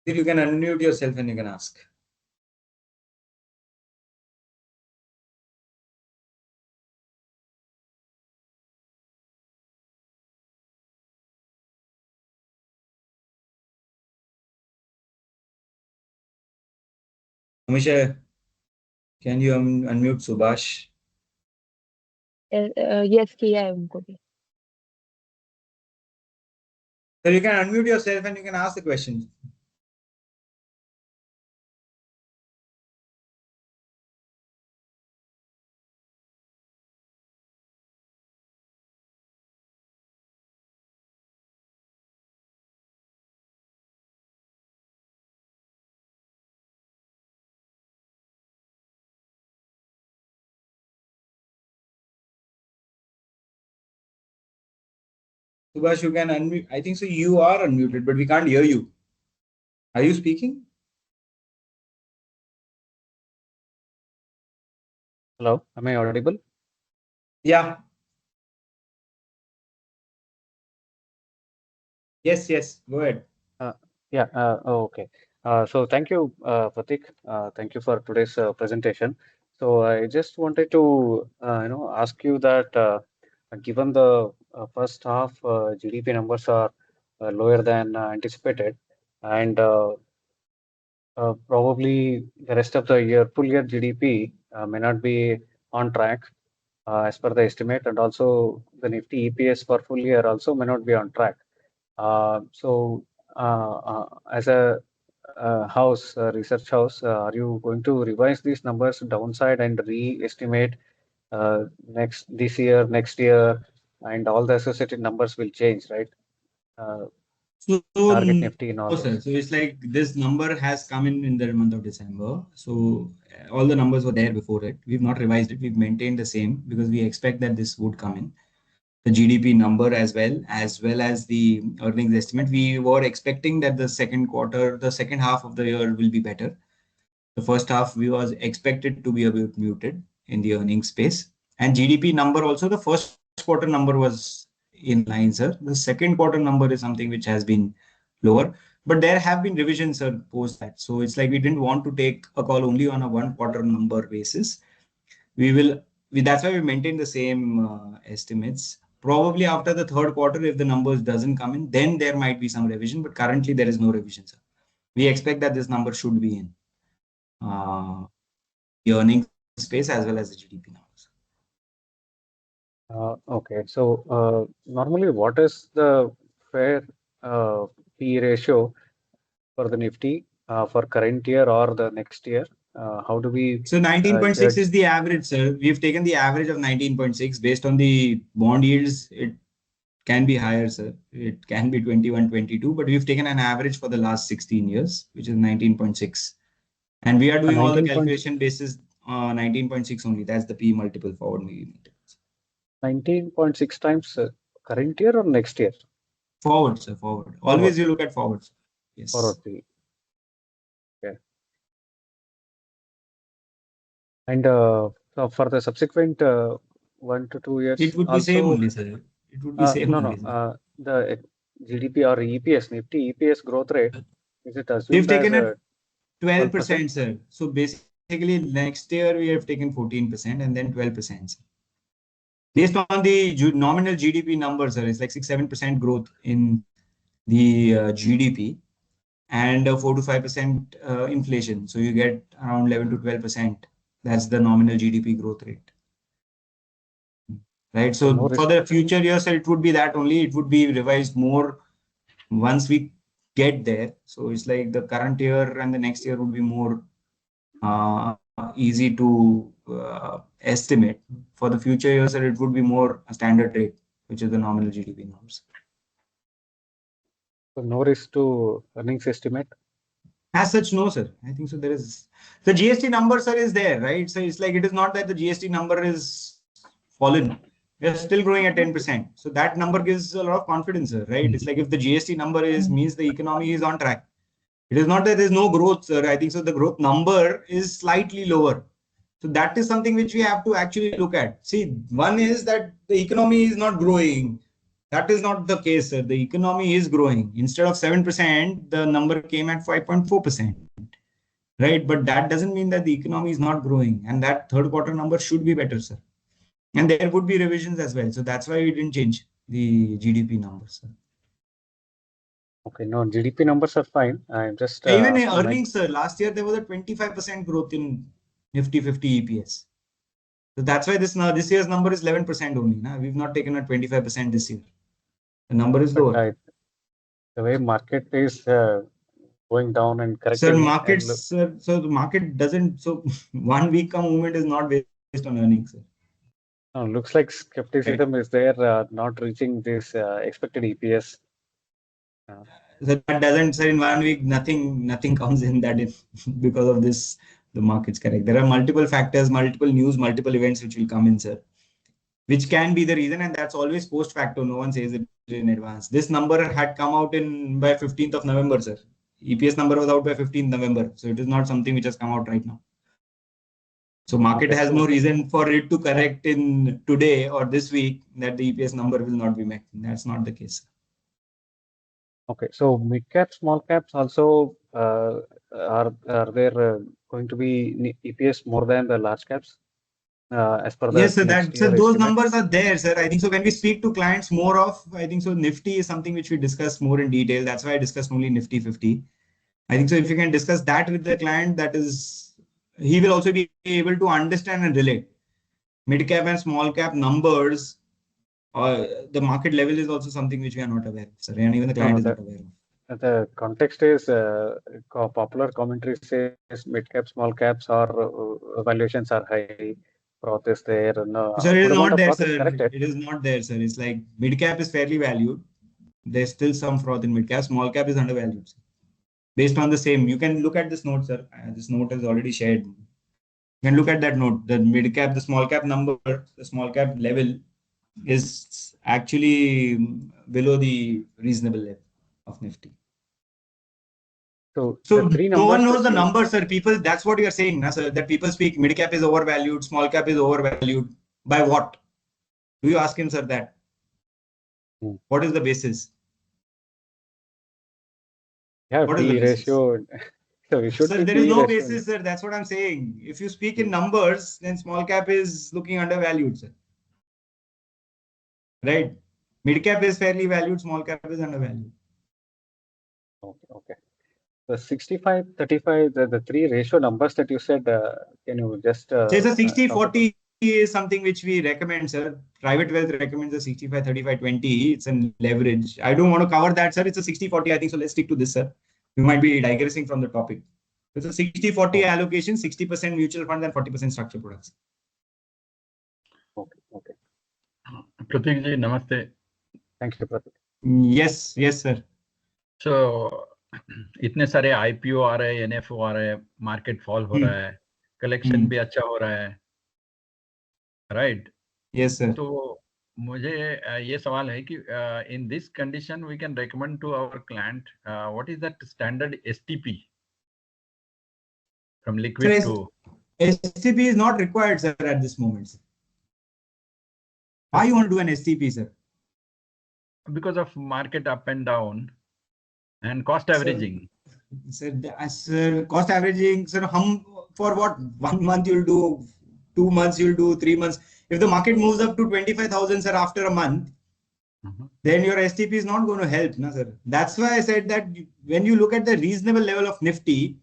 Sudhir, you can unmute yourself and you can ask. Amisha, can you unmute Subhash? Yes, किया है उनको भी. So you can unmute yourself and you can ask the question. Subhash, you can unmute. I think so. You are unmuted, but we can't hear you. Are you speaking? Hello, am I audible? Yeah. Yes, yes. Go ahead. Yeah, okay. So thank you, Pratik. Thank you for today's presentation. So I just wanted to, ask you that given the first half GDP numbers are lower than anticipated, and probably the rest of the year, full year GDP may not be on track as per the estimate, and also the Nifty EPS for full year also may not be on track. So, as a research house, are you going to revise these numbers downside and re-estimate this year, next year, and all the associated numbers will change, right? So, Target Nifty and all no, sir. those. So it's like this number has come in the month of December. So all the numbers were there before it. We've not revised it. We've maintained the same because we expect that this would come in. the GDP number as well as the earnings estimate. We were expecting that the second half of the year will be better. The first half we was expected to be a bit muted in the earnings space. And GDP number also, the first quarter number was in line, sir. The second quarter number is something which has been lower. But there have been revisions, sir, post that. So it's like we didn't want to take a call only on a one quarter number basis. That's why we maintain the same estimates. Probably after the third quarter, if the numbers doesn't come in, then there might be some revision. But currently there is no revision, sir. We expect that this number should be in the earnings space as well as the GDP numbers. Okay, so normally what is the fair P ratio for the Nifty for current year or the next year? How do we? So 19.6 judge? is the average, sir. We've taken the average of 19.6 based on the bond yields. It can be higher, sir. It can be 21, 22, but we've taken an average for the last 16 years, which is 19.6. And we are doing all the 19. calculation basis 19.6 only. That's the P multiple forward multiple. 19.6 times current year or next year? Forward, sir. Forward. Always you look at forwards. Yes. Forward P. Okay. And so for the subsequent 1 to 2 years, It would be also, same only, sir. It would be same only. No. The GDP or EPS, Nifty EPS growth rate, is it assumed We've taken as 12%, sir. So basically next year we have taken 14% and then 12%. Sir. Based on the nominal GDP numbers, sir, it's like 6-7% growth in the GDP and 4 to 5% inflation. So you get around 11 to 12%. That's the nominal GDP growth rate. Right. So for the future years, it would be that only. It would be revised more once we get there. So it's like the current year and the next year would be more easy to estimate. For the future years, it would be more a standard rate, which is the nominal GDP norms. So no risk to earnings estimate? As such, no, sir. I think so. There is the GST number, sir, is there, right? So it's like it is not that the GST number is fallen. We are still growing at 10%. So that number gives a lot of confidence, sir, right? It's like if the GST number means the economy is on track. It is not that there is no growth, sir. I think so. The growth number is slightly lower. So that is something which we have to actually look at. See, one is that the economy is not growing. That is not the case, sir. The economy is growing. Instead of 7%, the number came at 5.4%. Right? But that doesn't mean that the economy is not growing. And that third quarter number should be better, sir. And there would be revisions as well. So that's why we didn't change the GDP numbers, sir. Okay, no, GDP numbers are fine. I'm just even in earnings, sir. Last year there was a 25% growth in Nifty 50 EPS. So that's why this year's number is 11% only. Nah? We've not taken a 25% this year. The number is lower. The way market is going down and correcting. Sir, markets, sir, so the market doesn't. So 1 week movement is not based on earnings, sir. No, looks like skepticism is there, not reaching this expected EPS. So that doesn't, sir, in 1 week, nothing comes in that because of this, the market's correct. There are multiple factors, multiple news, multiple events which will come in, sir, which can be the reason. And that's always post facto. No one says it in advance. This number had come out by 15th of November, sir. EPS number was out by 15th November. So it is not something which has come out right now. So market has no reason for it to correct in today or this week that the EPS number will not be met. That's not the case. Okay, so mid cap, small caps also are there going to be EPS more than the large caps? As per the yes, sir, those estimate? numbers are there, sir. I think so. When we speak to clients more of, I think so, Nifty is something which we discuss more in detail. That's why I discussed only Nifty 50. I think so. If you can discuss that with the client, that is. He will also be able to understand and relate. Mid cap and small cap numbers, the market level is also something which we are not aware of, sir, and even the client is not aware of. The context is popular commentary says mid cap, small caps are valuations are high, froth is there. No, sir, it is not there, sir. It is not there, sir. It's like mid cap is fairly valued. There's still some froth in mid cap. Small cap is undervalued, sir. Based on the same, you can look at this note, sir. This note is already shared. You can look at that note. The mid cap, the small cap number, the small cap level is actually below the reasonable level of Nifty. So So the three no one numbers knows the that you- numbers, sir. People, that's what you are saying, na, sir, that people speak mid cap is overvalued, small cap is overvalued. By what? Do you ask him, sir, that? Hmm. What is the basis? Yeah, What is the P basis? ratio. So it should Sir, be there is P no ratio. basis, sir. That's what I'm saying. If you speak in numbers, then small cap is looking undervalued, sir. Right? Mid cap is fairly valued, small cap is undervalued. Okay. The 65, 35, the three ratio numbers that you said, can you just So it's a talk 60-40 is something which we recommend, sir. Private Wealth recommends a 65-35-20. It's a leverage. I don't want to cover that, sir. It's a 60-40, I think. So let's stick to this, sir. We might be digressing from the topic. It's a 60-40 allocation, 60% mutual funds and 40% structured products. Okay. Pratik ji, namaste. Thank you, Pratik. Yes, sir. So, इतने सारे IPO आ रहे हैं, NFO आ रहे हैं, market fall हो रहा है, collection भी अच्छा हो रहा है, राइट? Yes, sir. तो मुझे ये सवाल है कि in this condition we can recommend to our client what is that standard STP from liquid So to STP is not required, sir, at this moment, sir. Why you want to do an STP, sir? because of market up and down and cost averaging. Sir, cost averaging, sir, for what? 1 month you'll do, 2 months you'll do, 3 months. If the market moves up to 25,000, sir, after a month, then your STP is not going to help, na, sir. That's why I said that when you look at the reasonable level of Nifty,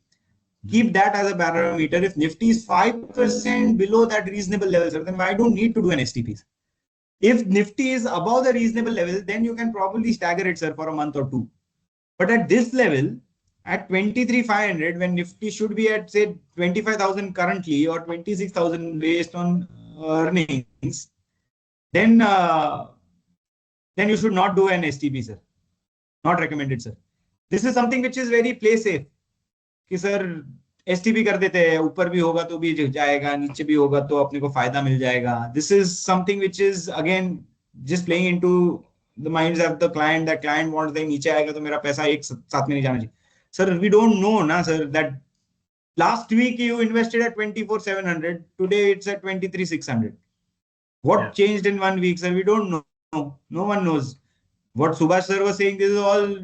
keep that as a barometer. If Nifty is 5% below that reasonable level, sir, then I don't need to do an STP. If Nifty is above the reasonable level, then you can probably stagger it, sir, for a month or two. But at this level, at 23,500, when Nifty should be at, say, 25,000 currently or 26,000 based on earnings, then you should not do an STP, sir. Not recommended, sir. This is something which is very play safe. कि sir STP कर देते हैं, ऊपर भी होगा तो भी जाएगा, नीचे भी होगा तो अपने को फायदा मिल जाएगा. This is something which is again just playing into the minds of the client. That client wants that नीचे आएगा तो मेरा पैसा एक साथ में नहीं जाना चाहिए. Sir, we don't know, na, sir, that last week you invested at 24,700. Today it's at 23,600. What changed in 1 week, sir? We don't know. No one knows. What Subhash sir was saying, this is all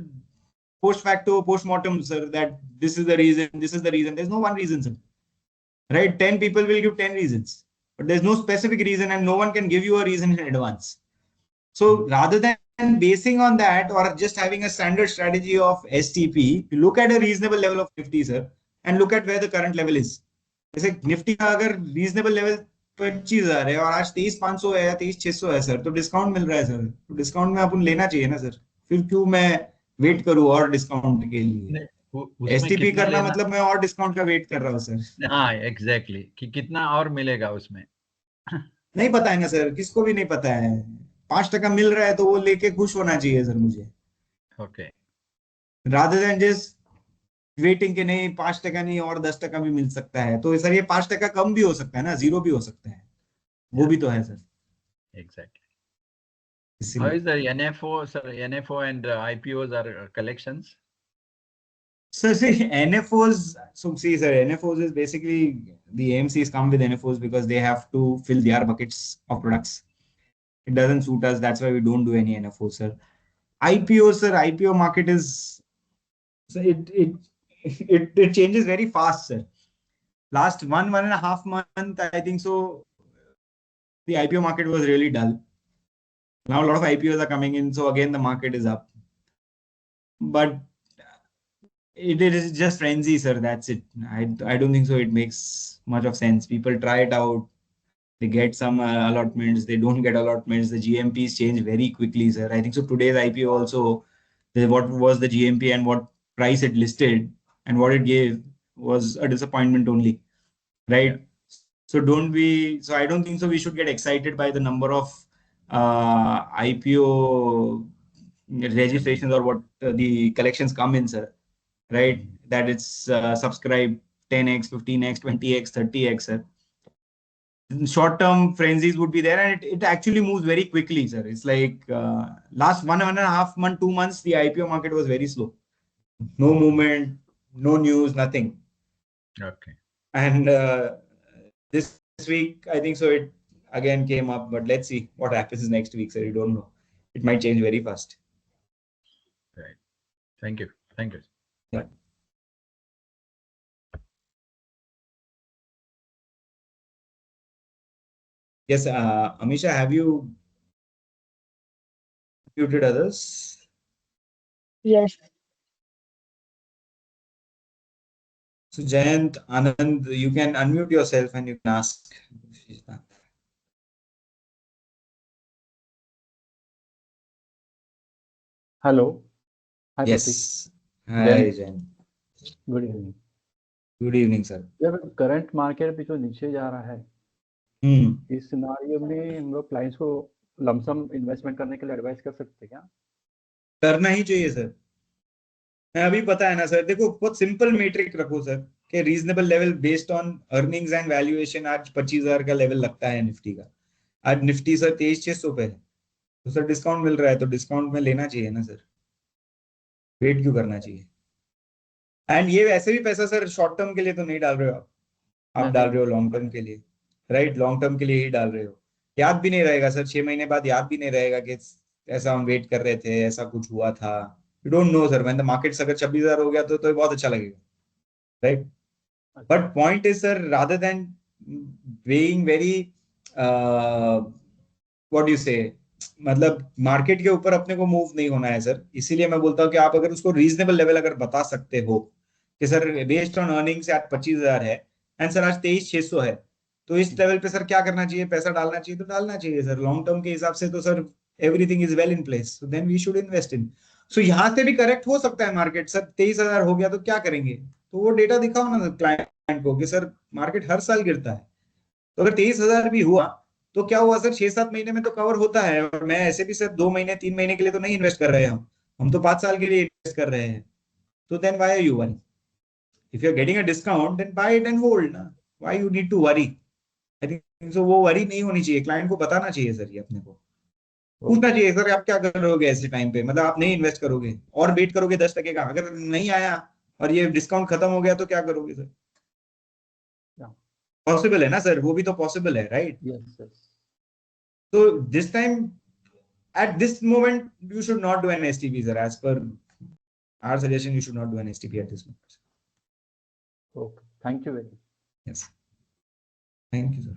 post facto, post mortem, sir, that this is the reason, this is the reason. There's no one reason, sir. Right? 10 people will give 10 reasons, but there's no specific reason and no one can give you a reason in advance. So rather than basing on that or just having a standard strategy of STP, look at a reasonable level of Nifty, sir, and look at where the current level is. जैसे Nifty का अगर reasonable level 25,000 है और आज 23,500 है या 23,600 है, sir, तो डिस्काउंट मिल रहा है, सर, तो डिस्काउंट में अपन लेना चाहिए ना, सर. फिर क्यों मैं वेट करूं और डिस्काउंट के लिए? एसटीपी करना मतलब मैं और डिस्काउंट का वेट कर रहा हूं, सर. हाँ, एग्जैक्टली, कि कितना और मिलेगा उसमें. नहीं पता है ना, सर, किसको भी नहीं पता है. 5% मिल रहा है तो वो लेके खुश होना चाहिए, सर, मुझे. Okay. Rather than just waiting के नहीं 5% नहीं और 10% भी मिल सकता है, तो सर ये 5% कम भी हो सकता है ना, 0 भी हो सकता है, वो भी तो है, sir. Exactly. How is the NFO, sir? NFO and IPOs are collections? So see, NFOs, so see, sir, NFOs is basically the AMCs come with NFOs because they have to fill their buckets of products. It doesn't suit us. That's why we don't do any NFOs, sir. IPO, sir, IPO market is, so it changes very fast, sir. Last 1.5 month, I think so, the IPO market was really dull. Now a lot of IPOs are coming in, so again the market is up. But it is just frenzy, sir. That's it. I don't think so. It makes much of sense. People try it out. They get some allotments. They don't get allotments. The GMPs change very quickly, sir. I think so. Today's IPO also, what was the GMP and what price it listed and what it gave was a disappointment only, right? Yeah. So I don't think so. We should get excited by the number of IPO registrations or what the collections come in, sir. Right, that it's subscribed 10x, 15x, 20x, 30x, sir. short-term frenzies would be there, and it actually moves very quickly, sir. It's like last 1.5 months, 2 months, the IPO market was very slow. No movement, no news, nothing. Okay. And this week, I think so, it again came up, but let's see what happens next week, sir. You don't know. It might change very fast. Right. Thank you. Thank you. Yeah. Yes, Amisha, have you muted others? Yes. So Jayant, Anand, you can unmute yourself and you can ask. Hello. Hi, Pratik. Yes. Hi, Jayant. Good evening. Good evening, sir. जब current market भी जो नीचे जा रहा है, इस scenario में हम लोग क्लाइंट्स को लमसम इन्वेस्टमेंट करने के लिए एडवाइस कर सकते हैं क्या? करना ही चाहिए सर। मैं अभी पता है ना सर, देखो बहुत सिंपल मेट्रिक रखो सर कि reasonable level based on earnings and valuation. आज 25,000 का लेवल लगता है निफ्टी का। आज निफ्टी सर 23,600 पे है, तो सर डिस्काउंट मिल रहा है तो डिस्काउंट में लेना चाहिए ना सर, वेट क्यों करना चाहिए? एंड ये वैसे भी पैसा सर शॉर्ट टर्म के लिए तो नहीं डाल रहे हो आप डाल रहे हो लॉन्ग टर्म के लिए, राइट? लॉन्ग टर्म के लिए ही डाल रहे हो। याद भी नहीं रहेगा सर, 6 महीने बाद याद भी नहीं रहेगा कि ऐसा हम वेट कर रहे थे, ऐसा कुछ हुआ था। You don't know sir, when the markets अगर 26,000 हो गया तो बहुत अच्छा लगेगा, right? But point is sir, rather than being very what you से, मतलब मार्केट के ऊपर अपने को मूव नहीं होना है सर। इसीलिए मैं बोलता हूँ कि आप अगर उसको रीजनेबल लेवल अगर बता सकते हो कि सर बेस्ड ऑन अर्निंग्स आज 25,000 है एंड सर आज 23,600 है, तो इस लेवल पे सर क्या करना चाहिए? पैसा डालना चाहिए तो डालना चाहिए सर। लॉन्ग टर्म के हिसाब से तो sir everything is well in place, so then we should invest in. So यहाँ से भी करेक्ट हो सकता है मार्केट सर। 23,000 हो गया तो क्या करेंगे? तो वो डेटा दिखाओ ना क्लाइंट को कि सर मार्केट हर साल गिरता है, तो अगर 23,000 भी हुआ तो क्या हुआ सर, 6-7 महीने में तो कवर होता है। और मैं ऐसे भी सर 2 महीने 3 महीने के लिए तो नहीं इन्वेस्ट कर रहे हैं, हम तो 5 साल के लिए इन्वेस्ट कर रहे हैं। तो then why are you worry? If you are getting a discount then buy it and hold ना, why you need to worry? I think so वो वरी नहीं होनी चाहिए, क्लाइंट को बताना चाहिए सर। ये अपने को पूछना चाहिए सर आप क्या करोगे ऐसे टाइम पे, मतलब आप नहीं इन्वेस्ट करोगे और वेट करोगे 10% का, अगर नहीं आया और ये डिस्काउंट खत्म हो गया तो क्या करोगे सर? पॉसिबल है ना सर, वो भी तो पॉसिबल है, right? Yes yes. So this time, at this moment, you should not do an STP, sir. As per our suggestion, you should not do an STP at this moment. Okay. Thank you very much. Yes. Thank you, sir.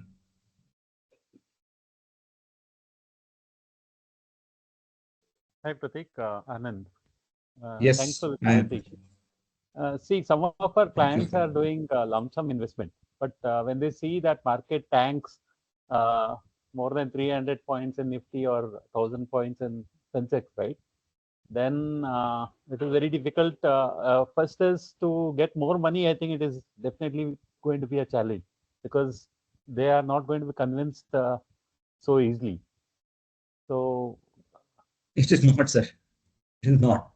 Hi, Pratik. Anand. Yes, Thanks for the I am. presentation. See, some of our clients are doing lump sum investment, but when they see that market tanks more than 300 points in Nifty or 1,000 points in Sensex, right? Then it is very difficult. First is to get more money. I think it is definitely going to be a challenge because they are not going to be convinced so easily. So It is not, sir. It is not.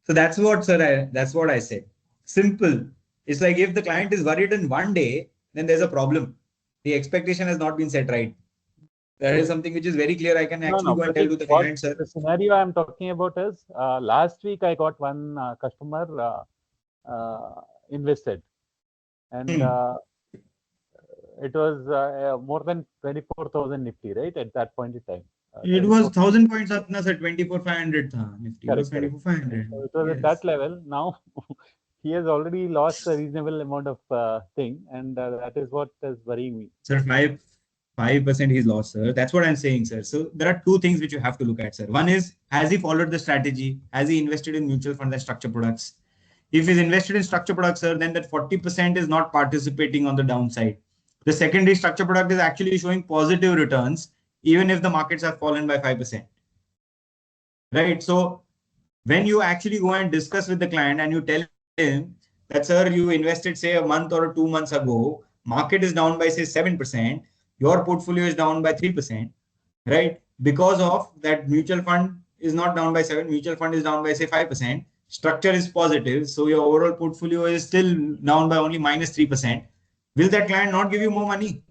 So that's what, sir. That's what I said. Simple. It's like if the client is worried in one day, then there's a problem. The expectation has not been set right. That is something which is very clear. I can actually go and tell to the client, sir. The scenario I'm talking about is last week I got one customer invested, and it was more than 24,000 Nifty, right? At that point in time. It was 1,000 points up, na sir. 24,500 tha. Nifty was Correct, correct. 24,500. So it was at that level. Now he has already lost a reasonable amount of thing, and that is what is worrying me. Sir, 5% he's lost, sir. That's what I'm saying, sir. So there are two things which you have to look at, sir. One is, has he followed the strategy? Has he invested in mutual funds and structured products? If he's invested in structured products, sir, then that 40% is not participating on the downside. The secondary structured product is actually showing positive returns, even if the markets have fallen by 5%. Right? So when you actually go and discuss with the client and you tell him that, sir, you invested, say, a month or 2 months ago, market is down by, say, 7%, your portfolio is down by 3%, right? Because of that, mutual fund is not down by 7, mutual fund is down by, say, 5%, structure is positive, so your overall portfolio is still down by only minus 3%. Will that client not give you more money?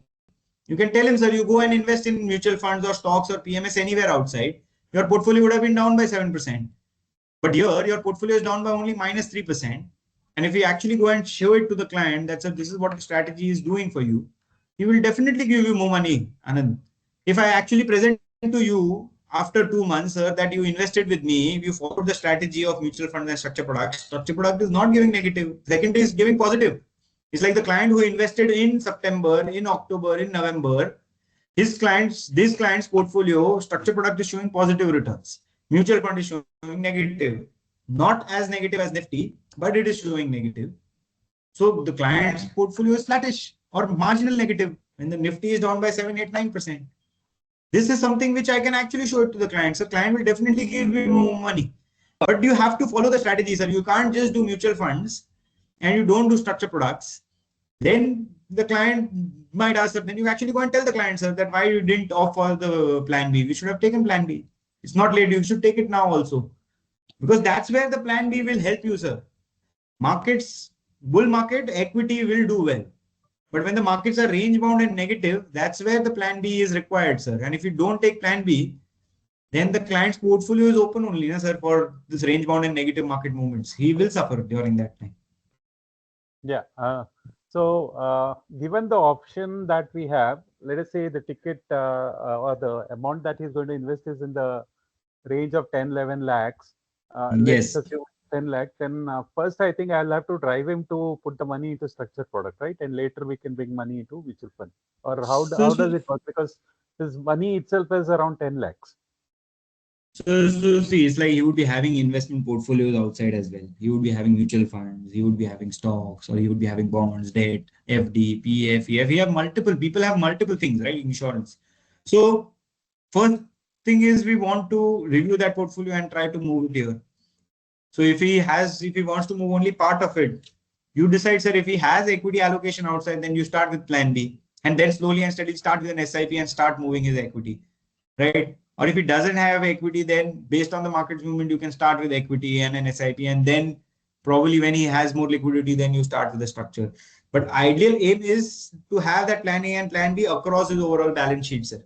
You can tell him, sir, you go and invest in mutual funds or stocks or PMS anywhere outside. Your portfolio would have been down by 7%. But here, your portfolio is down by only minus 3%. And if you actually go and show it to the client, this is what the strategy is doing for you, he will definitely give you more money, Anand. If I actually present to you after 2 months, sir, that you invested with me, you followed the strategy of mutual funds and structured products. Structured product is not giving negative. Second is giving positive. It's like the client who invested in September, in October, in November. This client's portfolio, structured product is showing positive returns. Mutual fund is showing negative. Not as negative as Nifty, but it is showing negative. So the client's portfolio is flattish or marginal negative when the Nifty is down by 7, 8, 9%. This is something which I can actually show it to the client. So client will definitely give me more money. But you have to follow the strategy, sir. You can't just do mutual funds and you don't do structured products. Then the client might ask, then you actually go and tell the client, sir, that why you didn't opt for the plan B. We should have taken plan B. It's not late. You should take it now also. Because that's where the plan B will help you, sir. Markets, bull market, equity will do well. But when the markets are range bound and negative, that's where the plan B is required, sir. And if you don't take plan B, then the client's portfolio is open only, sir, for this range bound and negative market movements. He will suffer during that time. Yeah. So given the option that we have, let us say the ticket or the amount that he's going to invest is in the range of 10, 11 lakhs. Yes. Let's assume 10 lakh, then first I think I'll have to drive him to put the money into structured product, right? And later we can bring money into mutual fund. Or how does it work? Because his money itself is around 10 lakhs. So see, it's like he would be having investment portfolios outside as well. He would be having mutual funds, he would be having stocks, or he would be having bonds, debt, FD, PF, EF. He have multiple, people have multiple things, right? Insurance. So first thing is we want to review that portfolio and try to move it here. So if he wants to move only part of it, you decide, sir, if he has equity allocation outside, then you start with plan B and then slowly and steadily start with an SIP and start moving his equity, right? Or if he doesn't have equity, then based on the market movement, you can start with equity and an SIP. And then probably when he has more liquidity, then you start with the structure. But ideal aim is to have that plan A and plan B across his overall balance sheet, sir,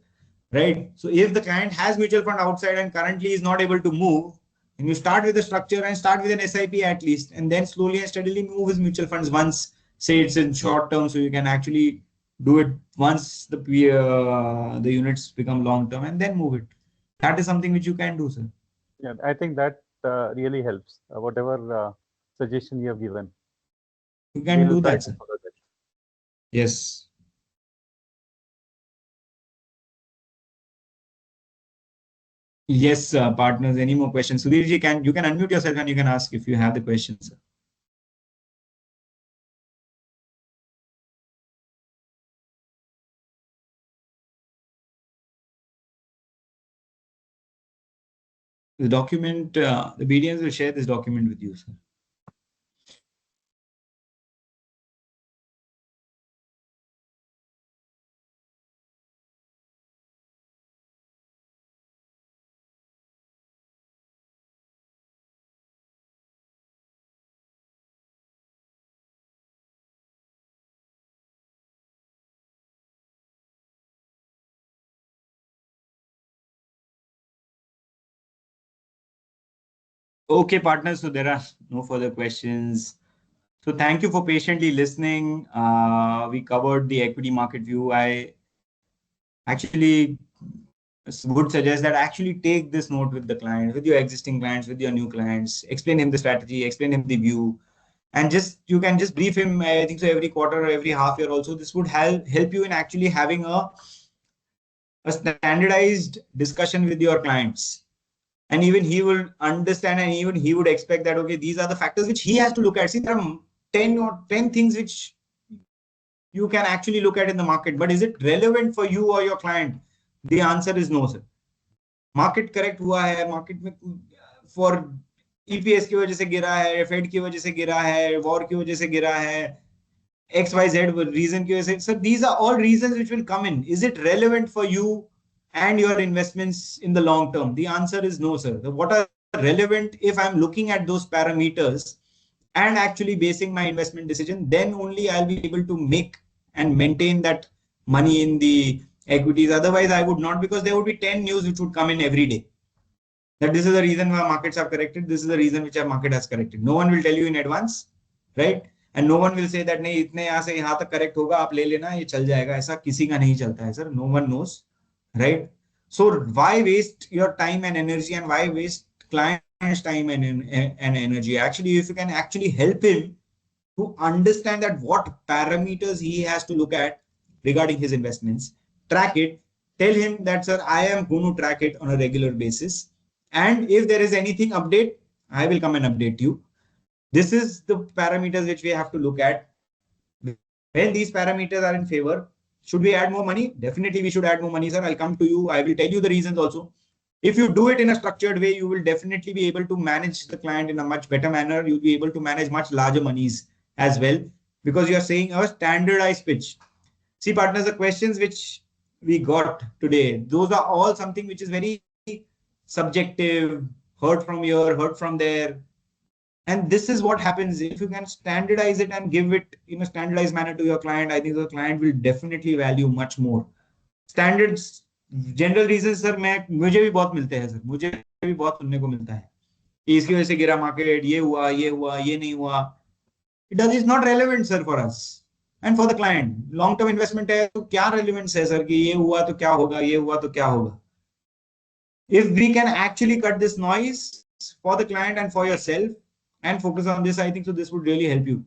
right? So if the client has mutual fund outside and currently is not able to move, and you start with the structure and start with an SIP at least, and then slowly and steadily move his mutual funds once, say it's in short term, so you can actually do it once the units become long term and then move it. That is something which you can do, sir. Yeah, I think that really helps. Whatever suggestion you have given. You can do that, sir. Yes. Yes, partners. Any more questions? Sudhirji, you can unmute yourself and you can ask if you have the questions. The document, the BDMs will share this document with you, sir. Okay, partners. So there are no further questions. So thank you for patiently listening. We covered the equity market view. I actually would suggest that actually take this note with the client, with your existing clients, with your new clients, explain him the strategy, explain him the view, and you can just brief him. I think so every quarter or every half year also. This would help you in actually having a standardized discussion with your clients. And even he will understand, and even he would expect that, okay, these are the factors which he has to look at. See, there are 10 things which you can actually look at in the market, but is it relevant for you or your client? The answer is no, sir. Market correct hua hai, market mein for EPS की वजह से गिरा है, Fed की वजह से गिरा है, war की वजह से गिरा है, XYZ reason की वजह से. So these are all reasons which will come in. Is it relevant for you and your investments in the long term? The answer is no, sir. What are relevant, if I'm looking at those parameters and actually basing my investment decision, then only I'll be able to make and maintain that money in the equities. Otherwise, I would not, because there would be 10 news which would come in every day. That this is the reason why markets have corrected. This is the reason which our market has corrected. No one will tell you in advance, right? And no one will say that नहीं इतने यहाँ से यहाँ तक correct होगा आप ले लेना ये चल जाएगा. ऐसा किसी का नहीं चलता है sir. No one knows, right? So why waste your time and energy, and why waste client's time and energy? Actually, if you can actually help him to understand that what parameters he has to look at regarding his investments, track it, tell him that, sir, I am going to track it on a regular basis. And if there is anything update, I will come and update you. This is the parameters which we have to look at. When these parameters are in favor, should we add more money? Definitely we should add more money, sir. I'll come to you. I will tell you the reasons also. If you do it in a structured way, you will definitely be able to manage the client in a much better manner. You'll be able to manage much larger monies as well, because you are saying a standardized pitch. See, partners, the questions which we got today, those are all something which is very subjective, heard from here, heard from there. And this is what happens. If you can standardize it and give it in a standardized manner to your client, I think the client will definitely value much more. Standards, general reasons, sir, मुझे भी बहुत मिलते हैं, sir. मुझे भी बहुत सुनने को मिलता है. इसकी वजह से गिरा मार्केट, ये हुआ, ये नहीं हुआ. It is not relevant, sir, for us and for the client. Long term investment है तो क्या relevance है, sir, कि ये हुआ तो क्या होगा, ये हुआ तो क्या होगा. If we can actually cut this noise for the client and for yourself and focus on this, I think so this would really help you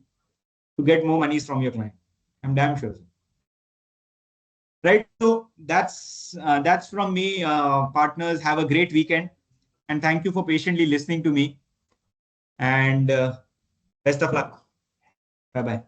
to get more monies from your client. I'm damn sure. Right. So that's from me, partners. Have a great weekend and thank you for patiently listening to me, and best of luck. Bye-bye.